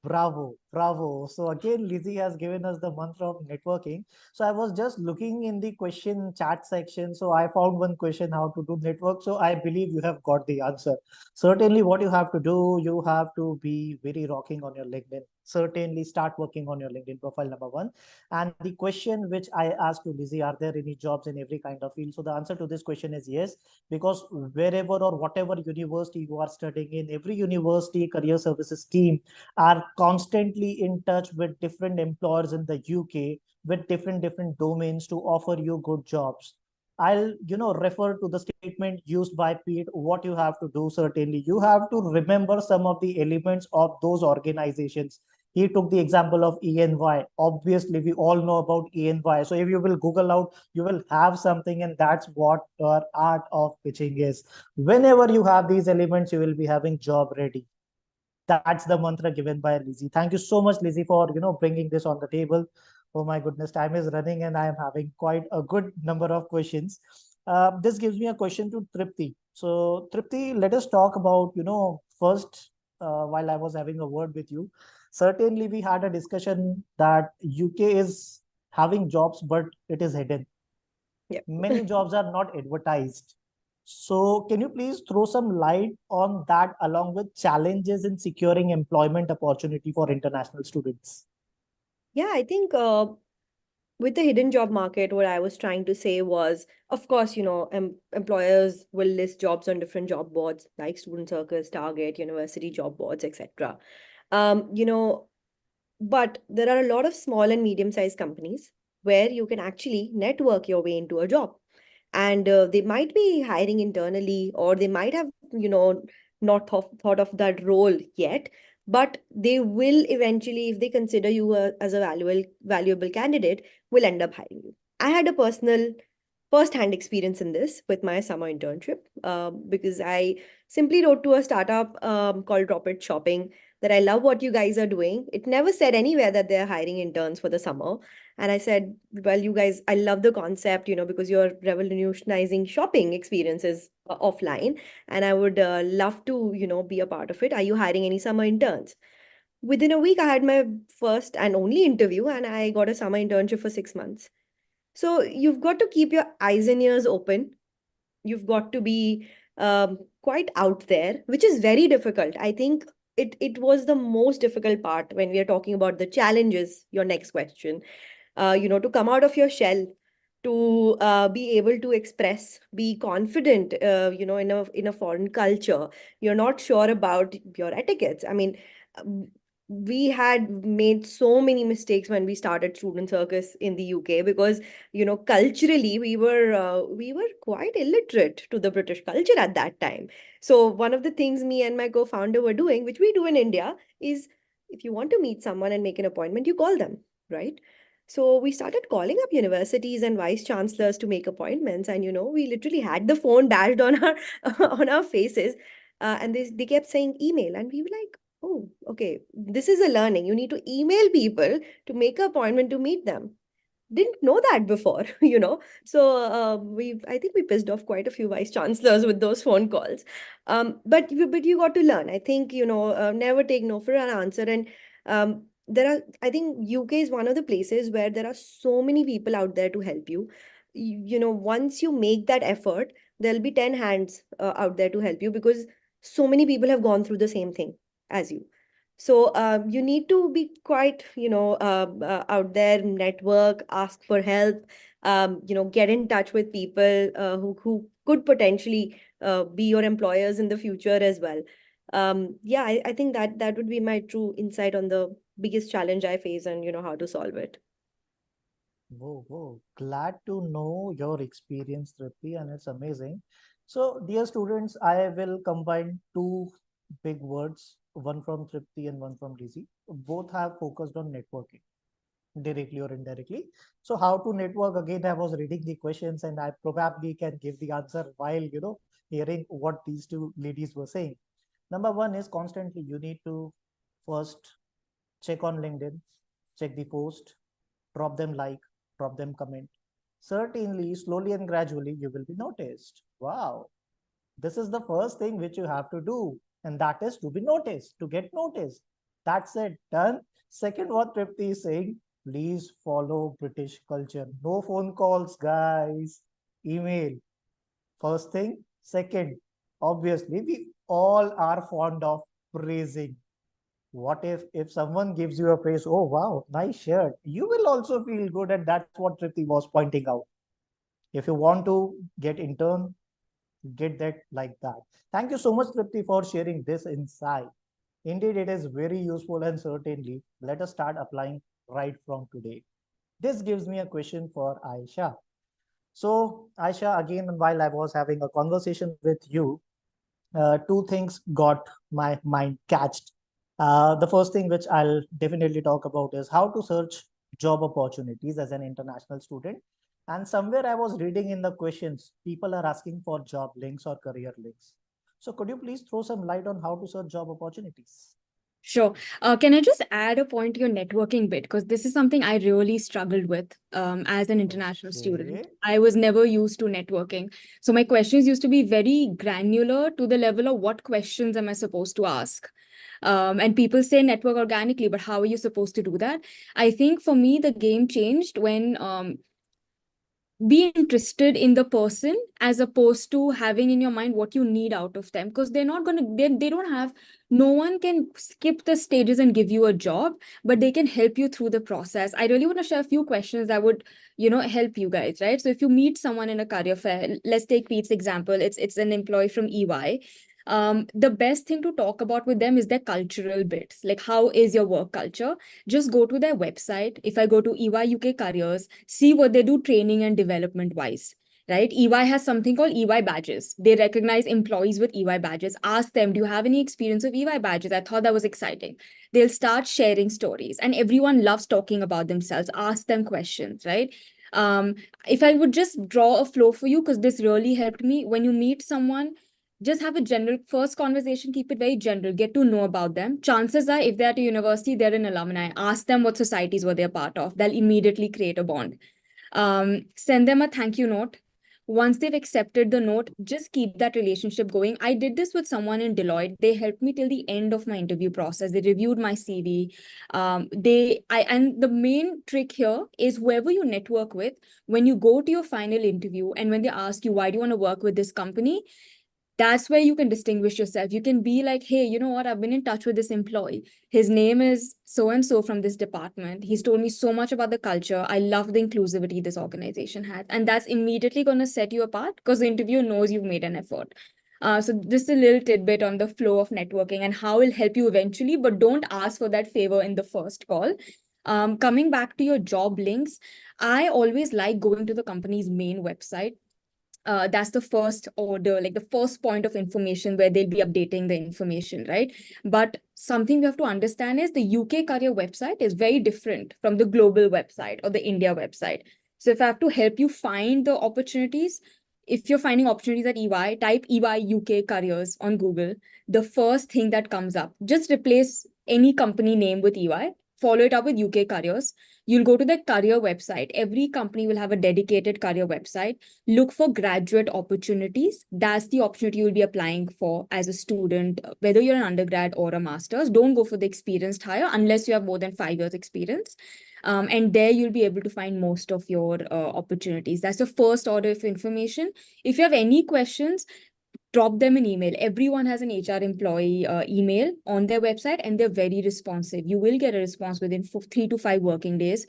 A: Bravo, bravo. So again, Lizzie has given us the mantra of networking. So I was just looking in the question chat section. So I found one question, how to do network. So I believe you have got the answer. Certainly what you have to do, you have to be very rocking on your LinkedIn. Certainly start working on your LinkedIn profile, number one. And the question which I asked to Lizzie, are there any jobs in every kind of field? So the answer to this question is yes, because wherever or whatever university you are studying in, every university career services team are constantly in touch with different employers in the UK with different domains to offer you good jobs. I'll refer to the statement used by Pete. What you have to do, certainly you have to remember some of the elements of those organizations. He took the example of ENY. Obviously we all know about ENY, so if you will Google out, you will have something, and that's what our art of pitching is. Whenever you have these elements, you will be having job ready. That's the mantra given by Lizzie. Thank you so much, Lizzie, for bringing this on the table. Oh my goodness, time is running, and I am having quite a good number of questions. This gives me a question to Tripti. So, Tripti, let us talk about first. While I was having a word with you, certainly we had a discussion that UK is having jobs, but it is hidden.
B: Yeah.
A: Many jobs are not advertised. So can you please throw some light on that along with challenges in securing employment opportunity for international students?
B: Yeah, I think with the hidden job market, what I was trying to say was, of course, employers will list jobs on different job boards like Student Circus, Target, university job boards, etc. Um, you know, but there are a lot of small and medium-sized companies where you can actually network your way into a job. And they might be hiring internally, or they might have, not thought of that role yet, but they will eventually, if they consider you as a valuable candidate, will end up hiring you. I had a personal first-hand experience in this with my summer internship, because I simply wrote to a startup called Drop It Shopping that I love what you guys are doing. It never said anywhere that they're hiring interns for the summer. And I said, well, you guys, I love the concept, because you're revolutionizing shopping experiences offline. And I would love to, be a part of it. Are you hiring any summer interns? within a week, I had my first and only interview, and I got a summer internship for 6 months. So you've got to keep your eyes and ears open. You've got to be quite out there, which is very difficult. I think it was the most difficult part when we are talking about the challenges, your next question. To come out of your shell, to be able to express, be confident, in a foreign culture. You're not sure about your etiquettes. I mean, um, we had made so many mistakes when we started Student Circus in the UK, because culturally we were quite illiterate to the British culture at that time. So one of the things me and my co-founder were doing, which we do in India, is if you want to meet someone and make an appointment, you call them, right? So we started calling up universities and vice chancellors to make appointments, and we literally had the phone bashed on our on our faces, and they kept saying email, and we were like, oh, okay, this is a learning. You need to email people to make an appointment to meet them. Didn't know that before, So I think we pissed off quite a few vice chancellors with those phone calls. But you got to learn. I think never take no for an answer. And I think UK is one of the places where there are so many people out there to help you. Once you make that effort, there'll be 10 hands out there to help you, because so many people have gone through the same thing as you. So you need to be quite, out there, network, ask for help, get in touch with people who could potentially be your employers in the future as well. Yeah, I think that would be my true insight on the biggest challenge I face, and how to solve it.
A: Whoa, whoa. Glad to know your experience, Tripti, and it's amazing. So, dear students, I will combine two big words, one from Tripti and one from Lizzie. Both have focused on networking, directly or indirectly. So, how to network? Again, I was reading the questions and I probably can give the answer while, hearing what these two ladies were saying. Number one is constantly you need to first check on LinkedIn, check the post, drop them like, drop them comment. Certainly, slowly and gradually, you will be noticed. Wow, this is the first thing which you have to do, and that is to be noticed, to get noticed. That's it, done. Second, what Tripti is saying, please follow British culture. No phone calls, guys. Email. First thing. Second, obviously, we all are fond of praising. What if someone gives you a praise? Oh wow, nice shirt. You will also feel good, and that's what Tripti was pointing out. If you want to get intern, get that like that. Thank you so much, Tripti, for sharing this insight. Indeed, it is very useful, and certainly let us start applying right from today. This gives me a question for Aisha. So, Aisha, again, while I was having a conversation with you, two things got my mind catched. The first thing which I'll definitely talk about is how to search job opportunities as an international student. And somewhere I was reading in the questions, people are asking for job links or career links. So could you please throw some light on how to search job opportunities?
E: Sure. Can I just add a point to your networking bit? Because this is something I really struggled with as an international student.
A: Okay.
E: I was never used to networking. So my questions used to be very granular, to the level of what questions am I supposed to ask? And people say network organically, but how are you supposed to do that? I think for me, the game changed when be interested in the person as opposed to having in your mind what you need out of them, because they're not going to they don't have, no one can skip the stages and give you a job, but they can help you through the process. I really want to share a few questions that would help you guys, right? So if you meet someone in a career fair, let's take Pete's example. It's an employee from EY. The best thing to talk about with them is their cultural bits, like how is your work culture. Just go to their website. If I go to EY UK Careers, see what they do training and development wise, right? EY has something called EY badges. They recognize employees with EY badges. Ask them, do you have any experience of EY badges? I thought that was exciting. They'll start sharing stories, and everyone loves talking about themselves. Ask them questions, right? If I would just draw a flow for you, because this really helped me, when you meet someone, just have a general first conversation, keep it very general, get to know about them. Chances are, if they're at a university, they're an alumni. Ask them what societies were they a part of. They'll immediately create a bond. Send them a thank you note. Once they've accepted the note, just keep that relationship going. I did this with someone in Deloitte. They helped me till the end of my interview process. They reviewed my CV. And the main trick here is whoever you network with, when you go to your final interview and when they ask you, why do you want to work with this company? That's where you can distinguish yourself. You can be like, hey, you know what? I've been in touch with this employee. His name is so and so from this department. He's told me so much about the culture. I love the inclusivity this organization has. And that's immediately going to set you apart because the interviewer knows you've made an effort. So just a little tidbit on the flow of networking and how it'll help you eventually, but don't ask for that favor in the first call. Coming back to your job links, I always like going to the company's main website. That's the first order, like the first point of information where they'll be updating the information, right? But something we have to understand is the UK career website is very different from the global website or the India website. So if I have to help you find the opportunities, if you're finding opportunities at EY, type EY UK careers on Google. The first thing that comes up, just replace any company name with EY, follow it up with UK careers. You'll go to the career website. Every company will have a dedicated career website. Look for graduate opportunities. That's the opportunity you'll be applying for as a student, whether you're an undergrad or a master's. Don't go for the experienced hire unless you have more than 5 years experience. And there you'll be able to find most of your opportunities. That's the first order of information. If you have any questions, drop them an email. Everyone has an HR employee email on their website, and they're very responsive. You will get a response within 3 to 5 working days.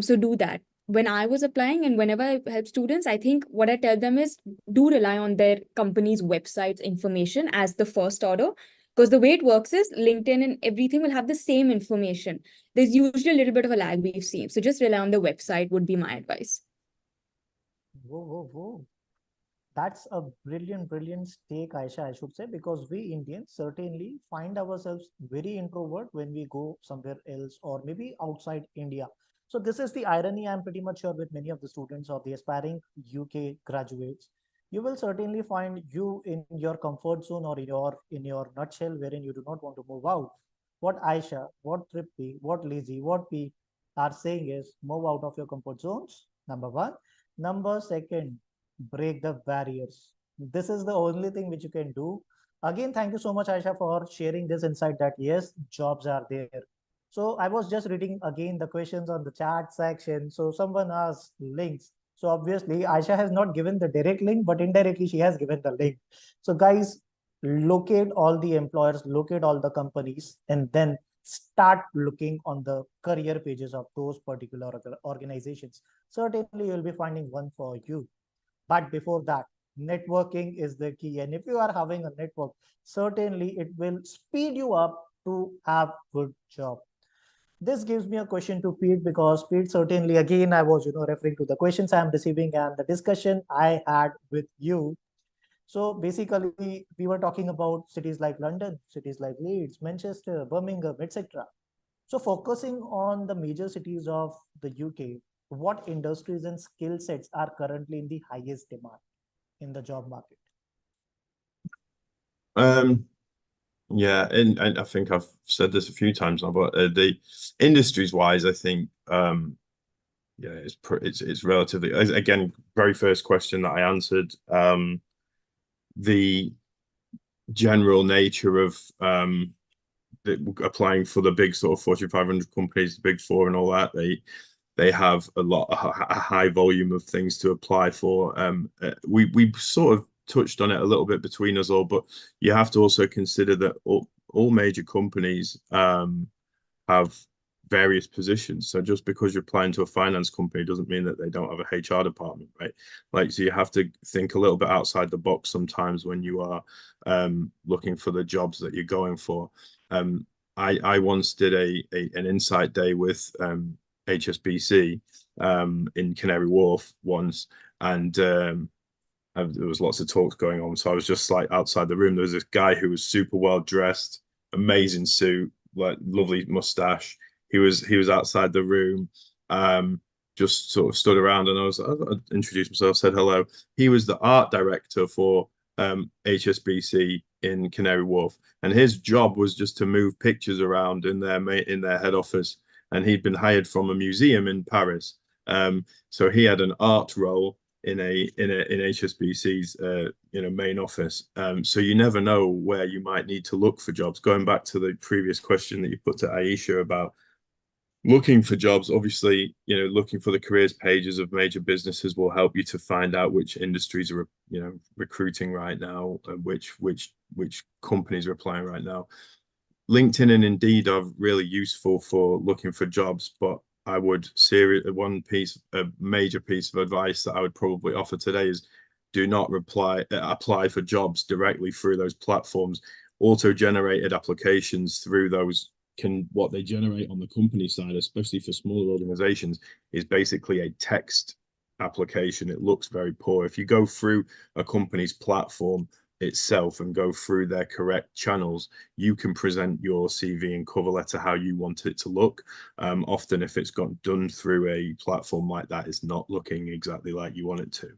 E: So do that. When I was applying and whenever I help students, I think what I tell them is do rely on their company's website's information as the first order. Because the way it works is LinkedIn and everything will have the same information. There's usually a little bit of a lag we've seen. So just rely on the website would be my advice.
A: Whoa, whoa, whoa. That's a brilliant, brilliant take, Aisha, I should say, because we Indians certainly find ourselves very introvert when we go somewhere else or maybe outside India. So this is the irony, I'm pretty much sure, with many of the students or the aspiring UK graduates. You will certainly find you in your comfort zone or in your nutshell wherein you do not want to move out. What Aisha, what Tripti, what Lizzie, what P are saying is move out of your comfort zones, number one. Number second, break the barriers. This is the only thing which you can do. Again, thank you so much, Aisha, for sharing this insight that yes, jobs are there. So I was just reading again the questions on the chat section. So someone asked links. So obviously, Aisha has not given the direct link, but indirectly she has given the link. So guys, locate all the employers, locate all the companies, and then start looking on the career pages of those particular organizations. Certainly, you'll be finding one for you. But before that, networking is the key. And if you are having a network, certainly it will speed you up to have good job. This gives me a question to Pete because Pete, certainly again, I was referring to the questions I'm receiving and the discussion I had with you. So basically, we were talking about cities like London, cities like Leeds, Manchester, Birmingham, etc. So focusing on the major cities of the UK, what industries and skill sets are currently in the highest demand in the job market?
D: Yeah, and I think I've said this a few times now, but the industries wise, I think yeah, it's relatively, again, very first question that I answered, the general nature of applying for the big sort of 4,500 companies, the big four and all that, they have a high volume of things to apply for. We sort of touched on it a little bit between us all, but you have to also consider that all major companies have various positions. So just because you're applying to a finance company doesn't mean that they don't have a HR department, right? Like, so you have to think a little bit outside the box sometimes when you are looking for the jobs that you're going for. I once did an insight day with HSBC in Canary Wharf once, and there was lots of talks going on. So I was just like outside the room. There was this guy who was super well dressed, amazing suit, like lovely mustache. He was outside the room, just sort of stood around, and I introduced myself, said hello. He was the art director for HSBC in Canary Wharf, and his job was just to move pictures around in their head office. And he'd been hired from a museum in Paris, so he had an art role, in HSBC's main office. So you never know where you might need to look for jobs. Going back to the previous question that you put to Aisha about looking for jobs, obviously, looking for the careers pages of major businesses will help you to find out which industries are, recruiting right now, and which companies are applying right now. LinkedIn and Indeed are really useful for looking for jobs, but I would a major piece of advice that I would probably offer today is do not apply for jobs directly through those platforms. Auto-generated applications through those what they generate on the company side, especially for smaller organizations, is basically a text application. It looks very poor. If you go through a company's platform itself and go through their correct channels, you can present your CV and cover letter how you want it to look. Often if it's got done through a platform like that, it's not looking exactly like you want it to.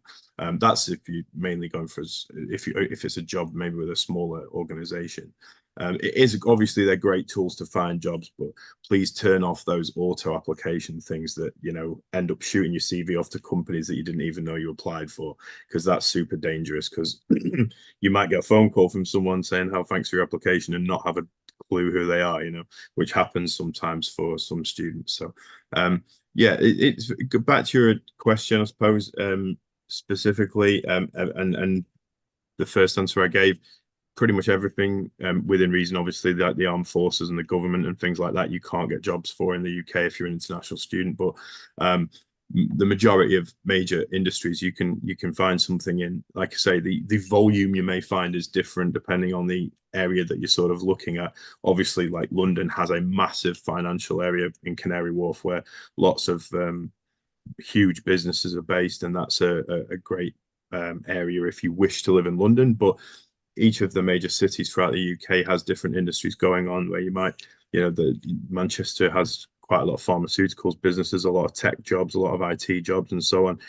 D: That's if you're mainly going for, if it's a job maybe with a smaller organization. It is obviously they're great tools to find jobs, but please turn off those auto application things that end up shooting your CV off to companies that you didn't even know you applied for, because that's super dangerous. Because you might get a phone call from someone saying, "How thanks for your application," and not have a clue who they are, which happens sometimes for some students. So yeah, it's back to your question, I suppose, specifically, and the first answer I gave, pretty much everything within reason. Obviously, the armed forces and the government and things like that, you can't get jobs for in the UK if you're an international student. But the majority of major industries, you can find something in. Like I say, the volume you may find is different depending on the area that you're sort of looking at. Obviously, like London has a massive financial area in Canary Wharf where lots of huge businesses are based, and that's a great area if you wish to live in London. But each of the major cities throughout the UK has different industries going on, where you might, the Manchester has quite a lot of pharmaceuticals businesses, a lot of tech jobs, a lot of IT jobs, and so on.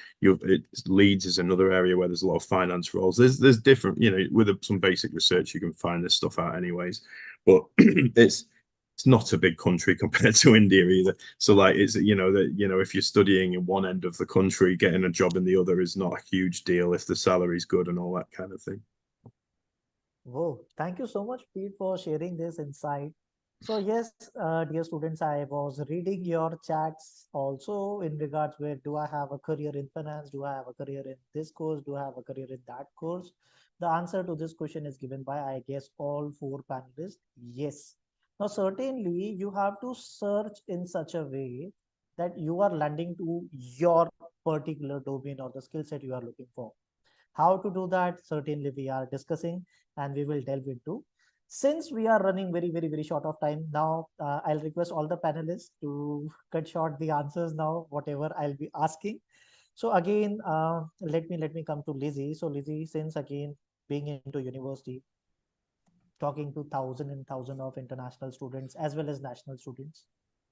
D: Leeds is another area where there's a lot of finance roles. There's different, with some basic research, you can find this stuff out anyways. But it's not a big country compared to India either. So like it's if you're studying in one end of the country, getting a job in the other is not a huge deal if the salary's good and all that kind of thing.
A: Whoa, thank you so much, Pete, for sharing this insight. So yes, dear students, I was reading your chats also in regards where do I have a career in finance? Do I have a career in this course? Do I have a career in that course? The answer to this question is given by, I guess, all four panelists. Yes. Now, certainly you have to search in such a way that you are landing to your particular domain or the skill set you are looking for. How to do that? Certainly we are discussing and we will delve into. Since we are running very short of time now, I'll request all the panelists to cut short the answers now, whatever I'll be asking. So again, let me come to Lizzie. So Lizzie, since again being into university, talking to thousand of international students as well as national students,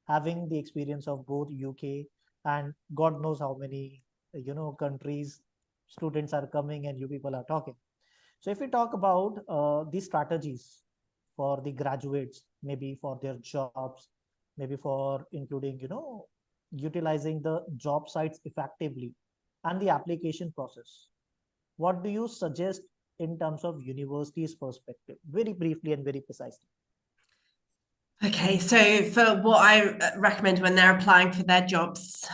A: having the experience of both UK and God knows how many countries students are coming and you people are talking. So if we talk about the strategies for the graduates, maybe for their jobs, maybe for including utilizing the job sites effectively and the application process, what do you suggest in terms of university's perspective, very briefly and very precisely?
C: Okay, so for what I recommend when they're applying for their jobs,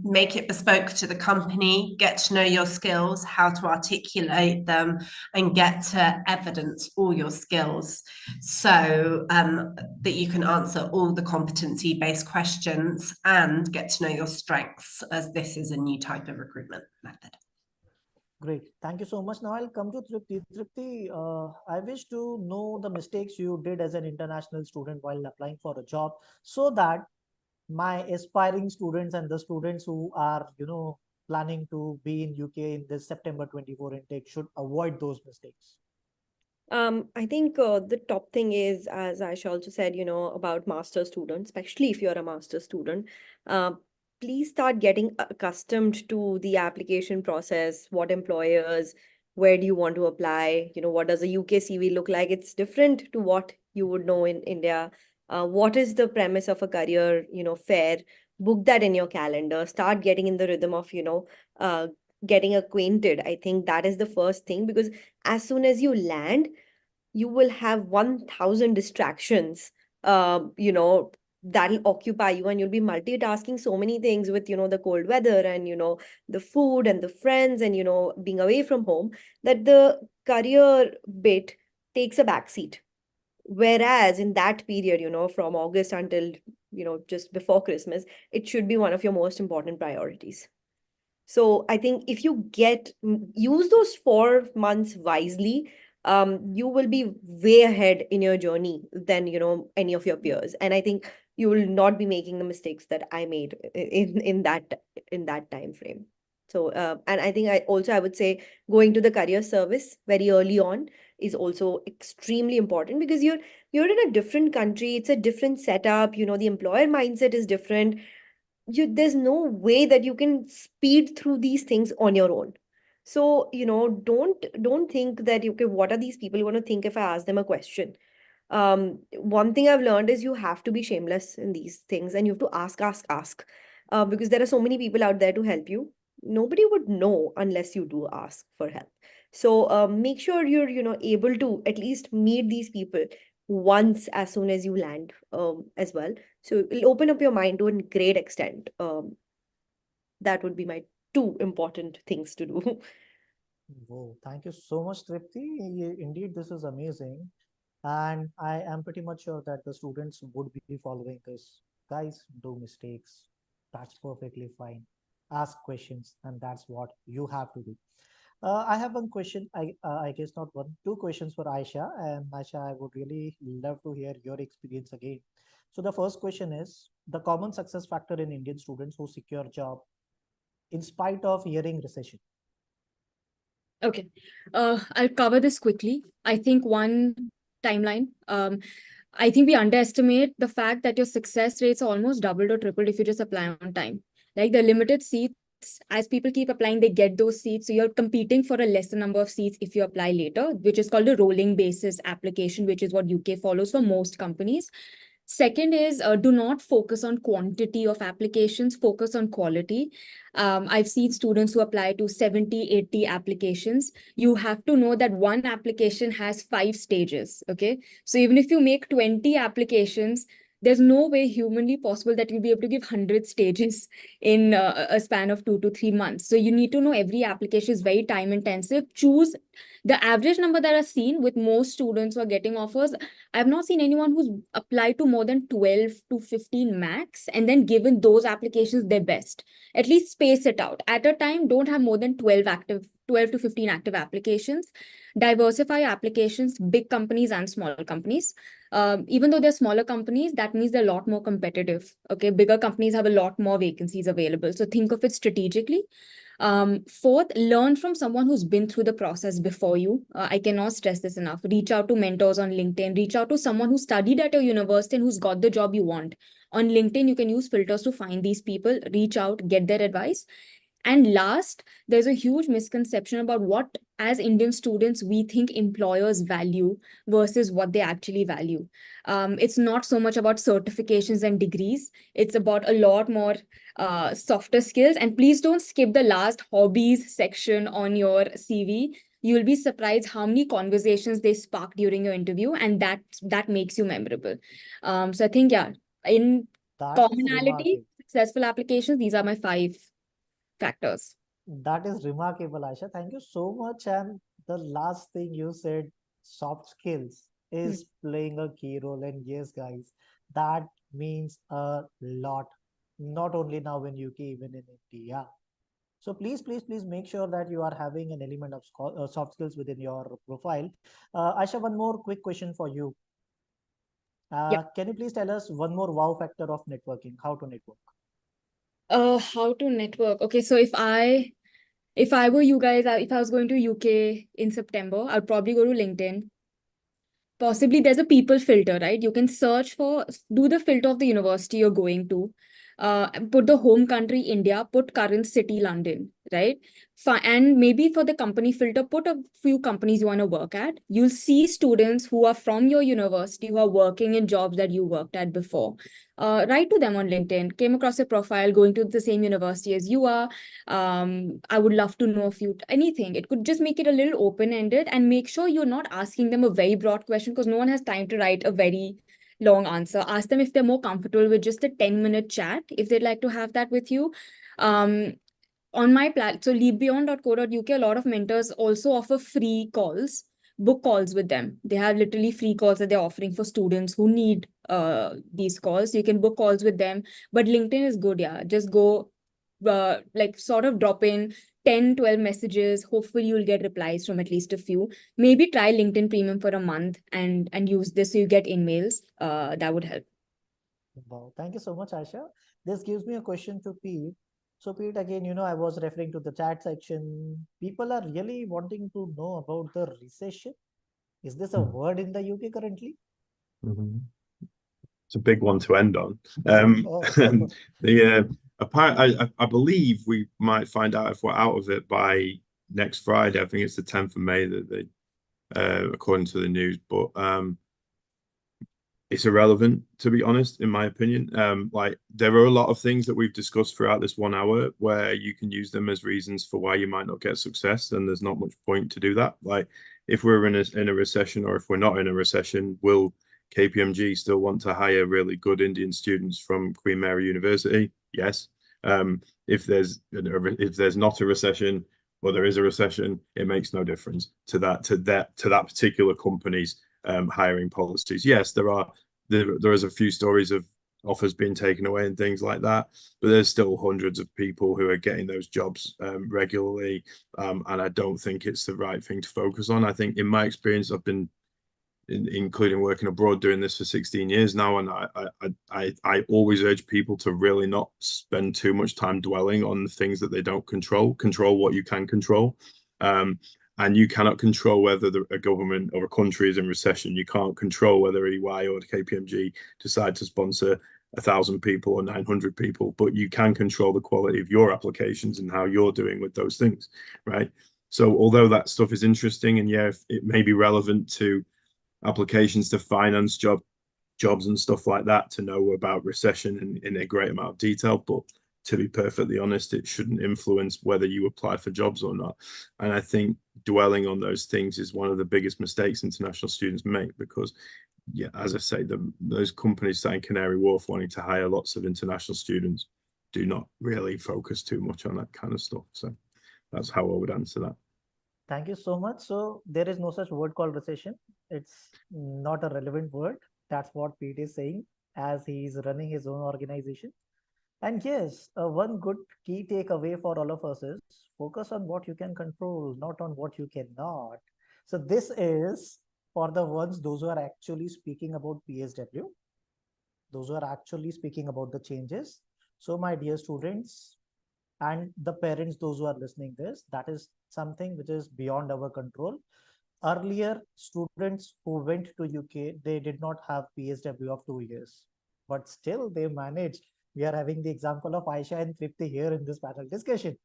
C: make it bespoke to the company, get to know your skills, how to articulate them, and get to evidence all your skills so that you can answer all the competency-based questions and get to know your strengths, as this is a new type of recruitment method.
A: Great. Thank you so much. Now I'll come to Tripti. Tripti, I wish to know the mistakes you did as an international student while applying for a job, so that my aspiring students and the students who are, planning to be in UK in this September 24 intake should avoid those mistakes.
B: I think the top thing is, as Aisha also said, about master students, especially if you're a master student, please start getting accustomed to the application process, what employers, where do you want to apply, what does a UK CV look like? It's different to what you would know in India. What is the premise of a career, fair? Book that in your calendar, start getting in the rhythm of, getting acquainted. I think that is the first thing, because as soon as you land, you will have 1,000 distractions, that'll occupy you, and you'll be multitasking so many things with, the cold weather and, the food and the friends and, being away from home, that the career bit takes a backseat. Whereas in that period, from August until, just before Christmas, it should be one of your most important priorities. So I think if you use those 4 months wisely, you will be way ahead in your journey than, any of your peers. And I think you will not be making the mistakes that I made in that time frame. So and I think I would say going to the career service very early on is also extremely important, because you're in a different country, it's a different setup, the employer mindset is different. There's no way that you can speed through these things on your own. So don't think that, okay, what are these people going to think if I ask them a question? One thing I've learned is you have to be shameless in these things, and you have to ask, because there are so many people out there to help you. Nobody would know unless you do ask for help. So make sure you're able to at least meet these people once as soon as you land, as well. So it'll open up your mind to a great extent. That would be my two important things to do.
A: Whoa, thank you so much, Tripti. Indeed, this is amazing. And I am pretty much sure that the students would be following this. Guys, do mistakes. That's perfectly fine. Ask questions, and that's what you have to do. I have one question. I guess not one, two questions for Aisha. And Aisha, I would really love to hear your experience again. So the first question is the common success factor in Indian students who secure job in spite of hearing recession.
E: Okay. I'll cover this quickly. I think one timeline. I think we underestimate the fact that your success rates are almost doubled or tripled if you just apply on time. Like the limited seats, as people keep applying, they get those seats. So you're competing for a lesser number of seats if you apply later, which is called a rolling basis application, which is what UK follows for most companies. Second is do not focus on quantity of applications, focus on quality. I've seen students who apply to 70, 80 applications. You have to know that one application has 5 stages, okay? So even if you make 20 applications, there's no way humanly possible that you'll be able to give 100 stages in a span of 2 to 3 months. So you need to know every application is very time intensive. Choose the average number that I've seen with most students who are getting offers. I've not seen anyone who's applied to more than 12 to 15 max and then given those applications their best. At least space it out. At a time, don't have more than 12 to 15 active applications. Diversify applications, big companies and small companies. Even though they're smaller companies, that means they're a lot more competitive. Okay, bigger companies have a lot more vacancies available. So think of it strategically. Fourth, learn from someone who's been through the process before you. I cannot stress this enough. Reach out to mentors on LinkedIn. Reach out to someone who studied at your university and who's got the job you want. On LinkedIn, you can use filters to find these people, reach out, get their advice. And last, there's a huge misconception about what, as Indian students, we think employers value versus what they actually value. It's not so much about certifications and degrees. It's about a lot more softer skills. And please don't skip the last hobbies section on your CV. You'll be surprised how many conversations they spark during your interview, and that makes you memorable. So I think, yeah, in
A: That is
E: commonality,
A: remarkable.
E: successful applications, these are my 5 factors.
A: That is remarkable, Aisha. Thank you so much. And the last thing you said, soft skills,
E: Hmm.
A: is playing a key role. And yes, guys, that means a lot, not only now in UK, even in India. So please make sure that you are having an element of soft skills within your profile. Aisha, one more quick question for you.
E: Yeah.
A: Can you please tell us one more wow factor of networking, how to network?
E: How to network? Okay, so if I were you guys, if I was going to UK in September, I'd probably go to LinkedIn. Possibly there's a people filter, right? You can search for, do the filter of the university you're going to. put the home country India, put current city London, right? And maybe for the company filter, put a few companies you want to work at. You'll see students who are from your university who are working in jobs that you worked at before. Write to them on LinkedIn, came across a profile going to the same university as you are. I would love to know if you anything. It could just make it a little open-ended and make sure you're not asking them a very broad question, because no one has time to write a very long answer. Ask them if they're more comfortable with just a 10-minute chat, if they'd like to have that with you. On my so leapbeyond.co.uk, a lot of mentors also offer free calls, book calls with them. They have literally free calls that they're offering for students who need these calls. You can book calls with them. But LinkedIn is good, yeah. Just go like sort of drop in 10, 12 messages. Hopefully you'll get replies from at least a few. Maybe try LinkedIn Premium for a month and use this so you get emails. That would help.
A: Wow, thank you so much, Aisha. This gives me a question to Pete. So, Pete, again, I was referring to the chat section. People are really wanting to know about the recession. Is this a word in the UK currently?
D: Mhm. It's a big one to end on.
A: Oh.
D: I believe we might find out if we're out of it by next Friday. I think it's the 10th of May that they, according to the news. But it's irrelevant, to be honest, in my opinion. Like there are a lot of things that we've discussed throughout this 1 hour where you can use them as reasons for why you might not get success, and there's not much point to do that. Like if we're in a recession, or if we're not in a recession, will KPMG still want to hire really good Indian students from Queen Mary University? Yes. If there's not a recession, or there is a recession, it makes no difference to that particular company's hiring policies. Yes, there is a few stories of offers being taken away and things like that, but there's still hundreds of people who are getting those jobs regularly, and I don't think it's the right thing to focus on. I think, in my experience, I've been including working abroad, doing this for 16 years now, and I always urge people to really not spend too much time dwelling on the things that they don't control what you can control. And you cannot control whether a government or a country is in recession. You can't control whether EY or KPMG decide to sponsor 1,000 people or 900 people, but you can control the quality of your applications and how you're doing with those things, right? So although that stuff is interesting, and yeah, it may be relevant to applications to finance jobs and stuff like that, to know about recession in a great amount of detail, but to be perfectly honest, it shouldn't influence whether you apply for jobs or not. And I think dwelling on those things is one of the biggest mistakes international students make, because, yeah, as I say, those companies sat in Canary Wharf wanting to hire lots of international students do not really focus too much on that kind of stuff. So that's how I would answer that.
A: Thank you so much. So there is no such word called recession. It's not a relevant word. That's what Pete is saying, as he is running his own organization. And yes, one good key takeaway for all of us is focus on what you can control, not on what you cannot. So this is for the ones, those who are actually speaking about PSW, those who are actually speaking about the changes. So my dear students and the parents, those who are listening this, that is something which is beyond our control. Earlier, students who went to UK, they did not have PSW of 2 years, but still they managed. We are having the example of Aisha and Tripti here in this panel discussion.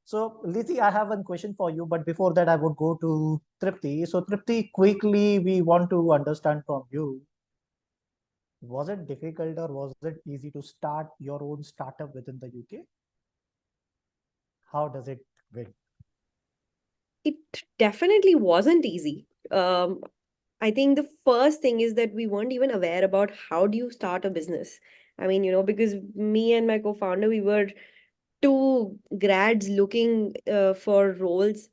A: So, Lizzie, I have one question for you, but before that, I would go to Tripti. So, Tripti, quickly, we want to understand from you, was it difficult or was it easy to start your own startup within the UK? How does it win?
B: It definitely wasn't easy. I think the first thing is that we weren't even aware about how do you start a business. I mean, because me and my co-founder, we were two grads looking for roles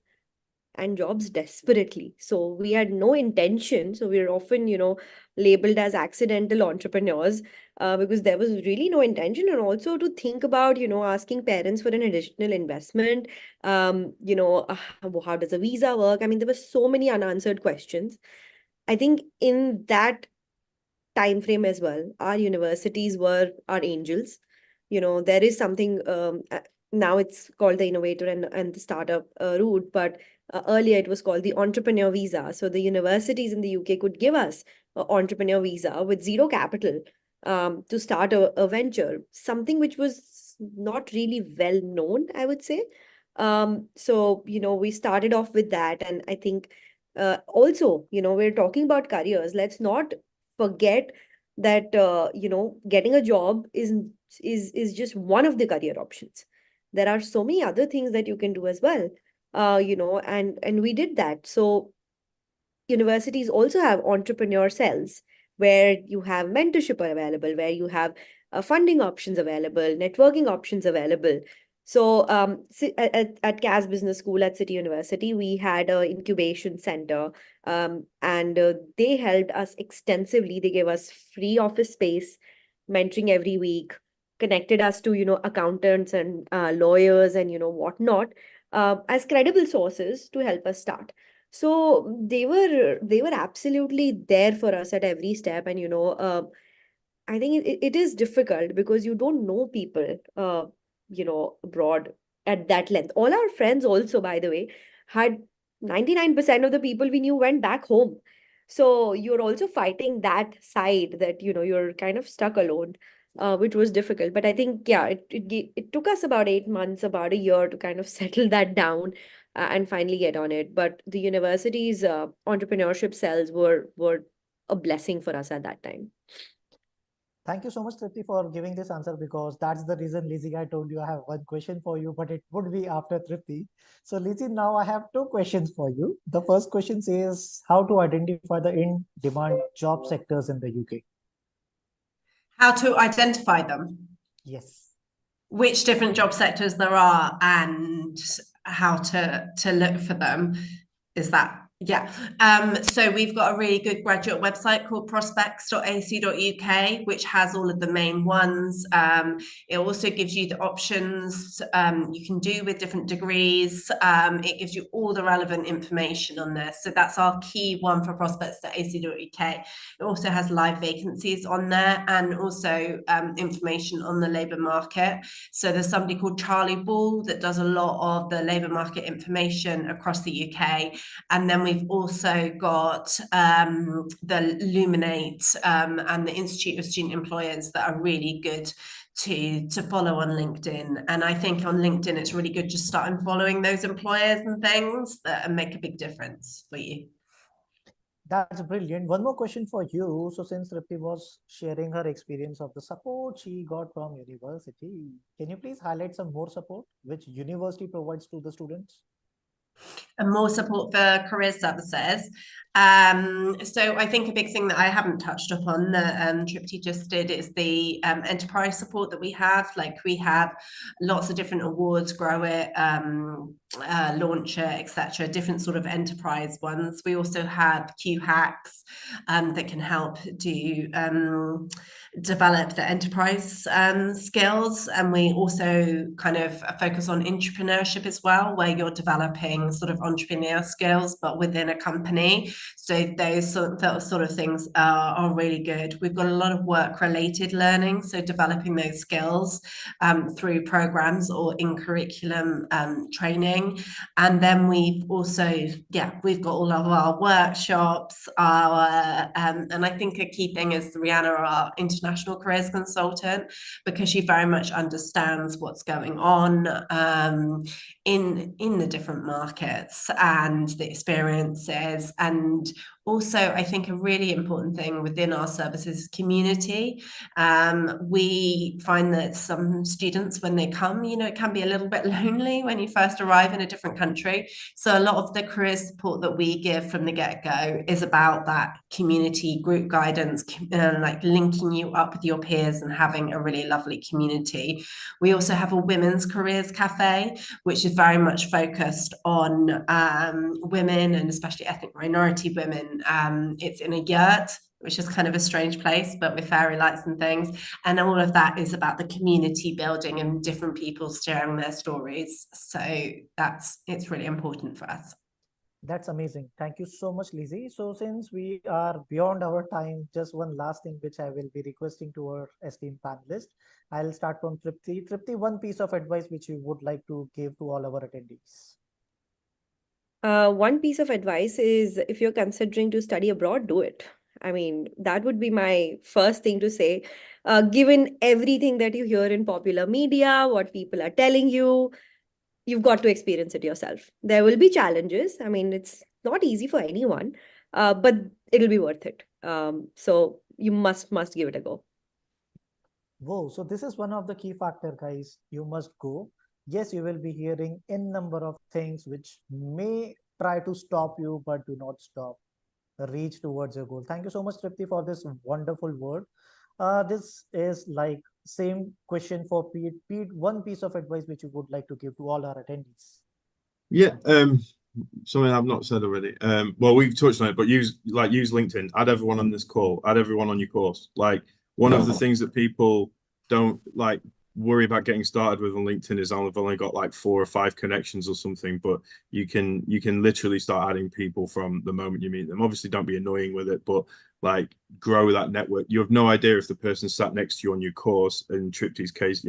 B: and jobs desperately. So we had no intention. So we were often, labeled as accidental entrepreneurs because there was really no intention. And also to think about, asking parents for an additional investment. How does a visa work? I mean, there were so many unanswered questions. I think in that time frame as well, our universities were our angels. There is something now it's called the innovator and the startup route, but earlier it was called the entrepreneur visa. So the universities in the UK could give us an entrepreneur visa with zero capital, to start a venture, something which was not really well known, I would say. So, we started off with that. And I think also, we're talking about careers. Let's not forget that, getting a job is just one of the career options. There are so many other things that you can do as well. And we did that. So universities also have entrepreneur cells where you have mentorship available, where you have funding options available, networking options available. So at CAS Business School at City University, we had an incubation center, and they helped us extensively. They gave us free office space, mentoring every week, connected us to accountants and lawyers and whatnot, as credible sources to help us start. So they were absolutely there for us at every step. And I think it is difficult because you don't know people abroad at that length. All our friends also, by the way, had 99% of the people we knew went back home. So you're also fighting that side that you're kind of stuck alone, which was difficult. But I think, yeah, it took us about 8 months, about a year to kind of settle that down, and finally get on it. But the university's entrepreneurship cells were a blessing for us at that time.
A: Thank you so much, Tripti, for giving this answer, because that's the reason, Lizzie, I told you I have one question for you, but it would be after Tripti. So, Lizzie, now I have two questions for you. The first question says how to identify the in-demand job sectors in the UK.
C: How to identify them,
A: Yes.
C: which different job sectors there are, and how to look for them. Is that yeah? So we've got a really good graduate website called prospects.ac.uk, which has all of the main ones. It also gives you the options you can do with different degrees. It gives you all the relevant information on this. So that's our key one for prospects.ac.uk. It also has live vacancies on there, and also information on the labour market. So there's somebody called Charlie Ball that does a lot of the labour market information across the UK. And then we've also got the Luminate and the Institute of Student Employers that are really good to follow on LinkedIn. And I think on LinkedIn, it's really good just starting following those employers and things that make a big difference for you.
A: That's brilliant. One more question for you. So since Tripti was sharing her experience of the support she got from university, can you please highlight some more support which university provides to the students?
C: And more support for career services. So I think a big thing that I haven't touched upon that Tripti just did is the enterprise support that we have. Like we have lots of different awards, Grow It, Launch It, etc. Different sort of enterprise ones. We also have Q hacks that can help do develop the enterprise skills, and we also kind of focus on entrepreneurship as well, where you're developing sort of entrepreneur skills but within a company. So those sort of things are really good. We've got a lot of work related learning, so developing those skills through programs or in curriculum training. And then we've also we've got all of our workshops, our and I think a key thing is Rihanna, our international careers consultant, because she very much understands what's going on in the different markets and the experiences. And also, I think a really important thing within our services is community. We find that some students, when they come, it can be a little bit lonely when you first arrive in a different country. So a lot of the career support that we give from the get-go is about that community, group guidance, like linking you up with your peers and having a really lovely community. We also have a women's careers cafe, which is very much focused on women and especially ethnic minority women. It's in a yurt, which is kind of a strange place, but with fairy lights and things. And all of that is about the community building and different people sharing their stories. So it's really important for us.
A: That's amazing. Thank you so much, Lizzie. So since we are beyond our time, just one last thing which I will be requesting to our esteemed panelists. I'll start from Tripti. Tripti, one piece of advice which you would like to give to all our attendees.
B: One piece of advice is, if you're considering to study abroad, do it. I mean, that would be my first thing to say. Given everything that you hear in popular media, what people are telling you, you've got to experience it yourself. There will be challenges. I mean, it's not easy for anyone, but it'll be worth it. So you must give it a go.
A: Whoa, so this is one of the key factor, guys. You must go. Yes, you will be hearing n number of things which may try to stop you, but do not stop. Reach towards your goal. Thank you so much, Tripti, for this wonderful word. This is like same question for Pete. Pete, one piece of advice which you would like to give to all our attendees.
D: Yeah, something I've not said already. Well, we've touched on it, but use LinkedIn. Add everyone on this call. Add everyone on your course. Like one of the things that people don't like worry about getting started with on LinkedIn is I've only got like 4 or 5 connections or something, but you can literally start adding people from the moment you meet them. Obviously, don't be annoying with it, but like grow that network. You have no idea if the person sat next to you on your course, in Tripti's case,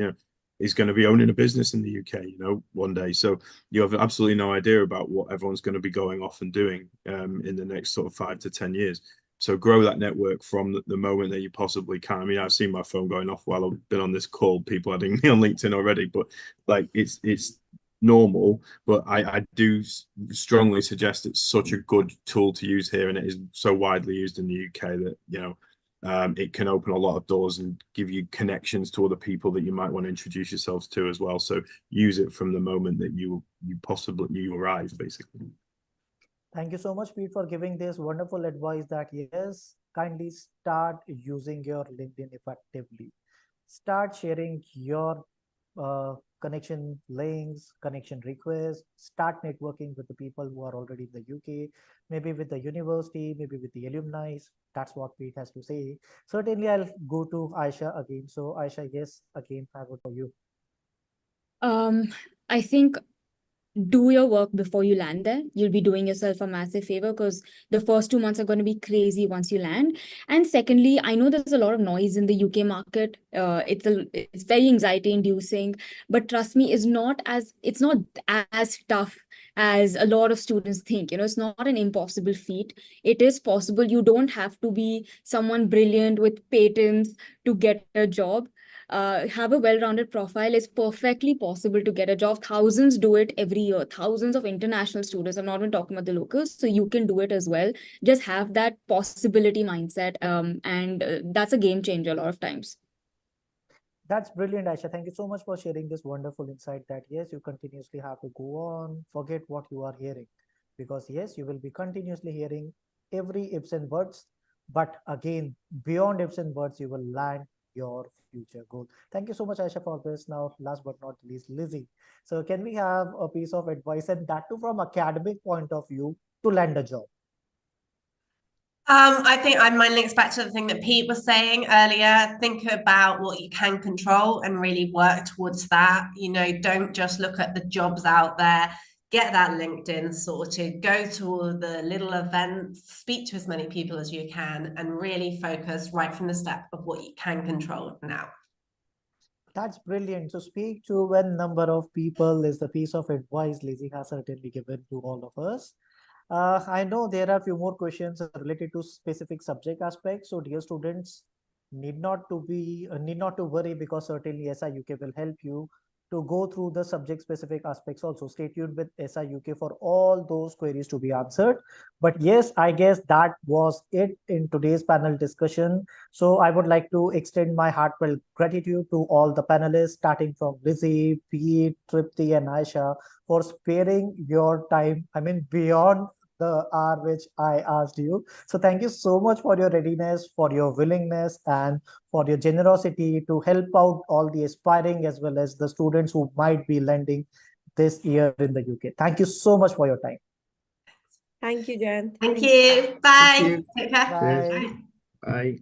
D: is going to be owning a business in the UK, one day. So you have absolutely no idea about what everyone's going to be going off and doing in the next sort of 5 to 10 years. So grow that network from the moment that you possibly can. I mean, I've seen my phone going off while I've been on this call, people adding me on LinkedIn already, but like it's normal. But I do strongly suggest it's such a good tool to use here, and it is so widely used in the UK that it can open a lot of doors and give you connections to other people that you might want to introduce yourselves to as well. So use it from the moment that you arrive, basically.
A: Thank you so much, Pete, for giving this wonderful advice that yes, kindly start using your LinkedIn effectively. Start sharing your connection links, connection requests, start networking with the people who are already in the UK, maybe with the university, maybe with the alumni. That's what Pete has to say. Certainly, I'll go to Aisha again. So, Aisha, yes, again, I vote for you.
E: I think do your work before you land there. You'll be doing yourself a massive favor because the first 2 months are going to be crazy once you land. And secondly, I know there's a lot of noise in the UK market. It's very anxiety inducing, but trust me, it's not as tough as a lot of students think. It's not an impossible feat. It is possible. You don't have to be someone brilliant with patents to get a job. Have a well-rounded profile. It's perfectly possible to get a job. Thousands do it every year. Thousands of international students. I'm not even talking about the locals. So you can do it as well. Just have that possibility mindset. And that's a game changer a lot of times.
A: That's brilliant, Aisha. Thank you so much for sharing this wonderful insight that yes, you continuously have to go on, forget what you are hearing. Because yes, you will be continuously hearing every ifs and buts. But again, beyond ifs and buts, you will land your future goal. Thank you so much, Aisha, for this. Now, last but not least, Lizzie. So can we have a piece of advice, and that too from academic point of view, to land a job?
C: I think mine links back to the thing that Pete was saying earlier. Think about what you can control and really work towards that. Don't just look at the jobs out there. Get that LinkedIn sorted. Go to all the little events. Speak to as many people as you can, and really focus right from the step of what you can control now.
A: That's brilliant. So speak to a number of people is the piece of advice Lizzie has certainly given to all of us. I know there are a few more questions related to specific subject aspects. So dear students, need not to worry, because certainly SI UK will help you to go through the subject specific aspects also. Stay tuned with SI UK for all those queries to be answered. But yes, I guess that was it in today's panel discussion. So I would like to extend my heartfelt gratitude to all the panelists, starting from Lizzie, Pete, Tripti, and Aisha, for sparing your time. I mean, beyond the hour which I asked you. So thank you so much for your readiness, for your willingness, and for your generosity to help out all the aspiring as well as the students who might be landing this year in the UK. Thank you so much for your time.
B: Thank you, Jan.
C: Thank you. Bye.
D: Thank you.
C: Take care.
A: Bye.
D: Cheers. Bye.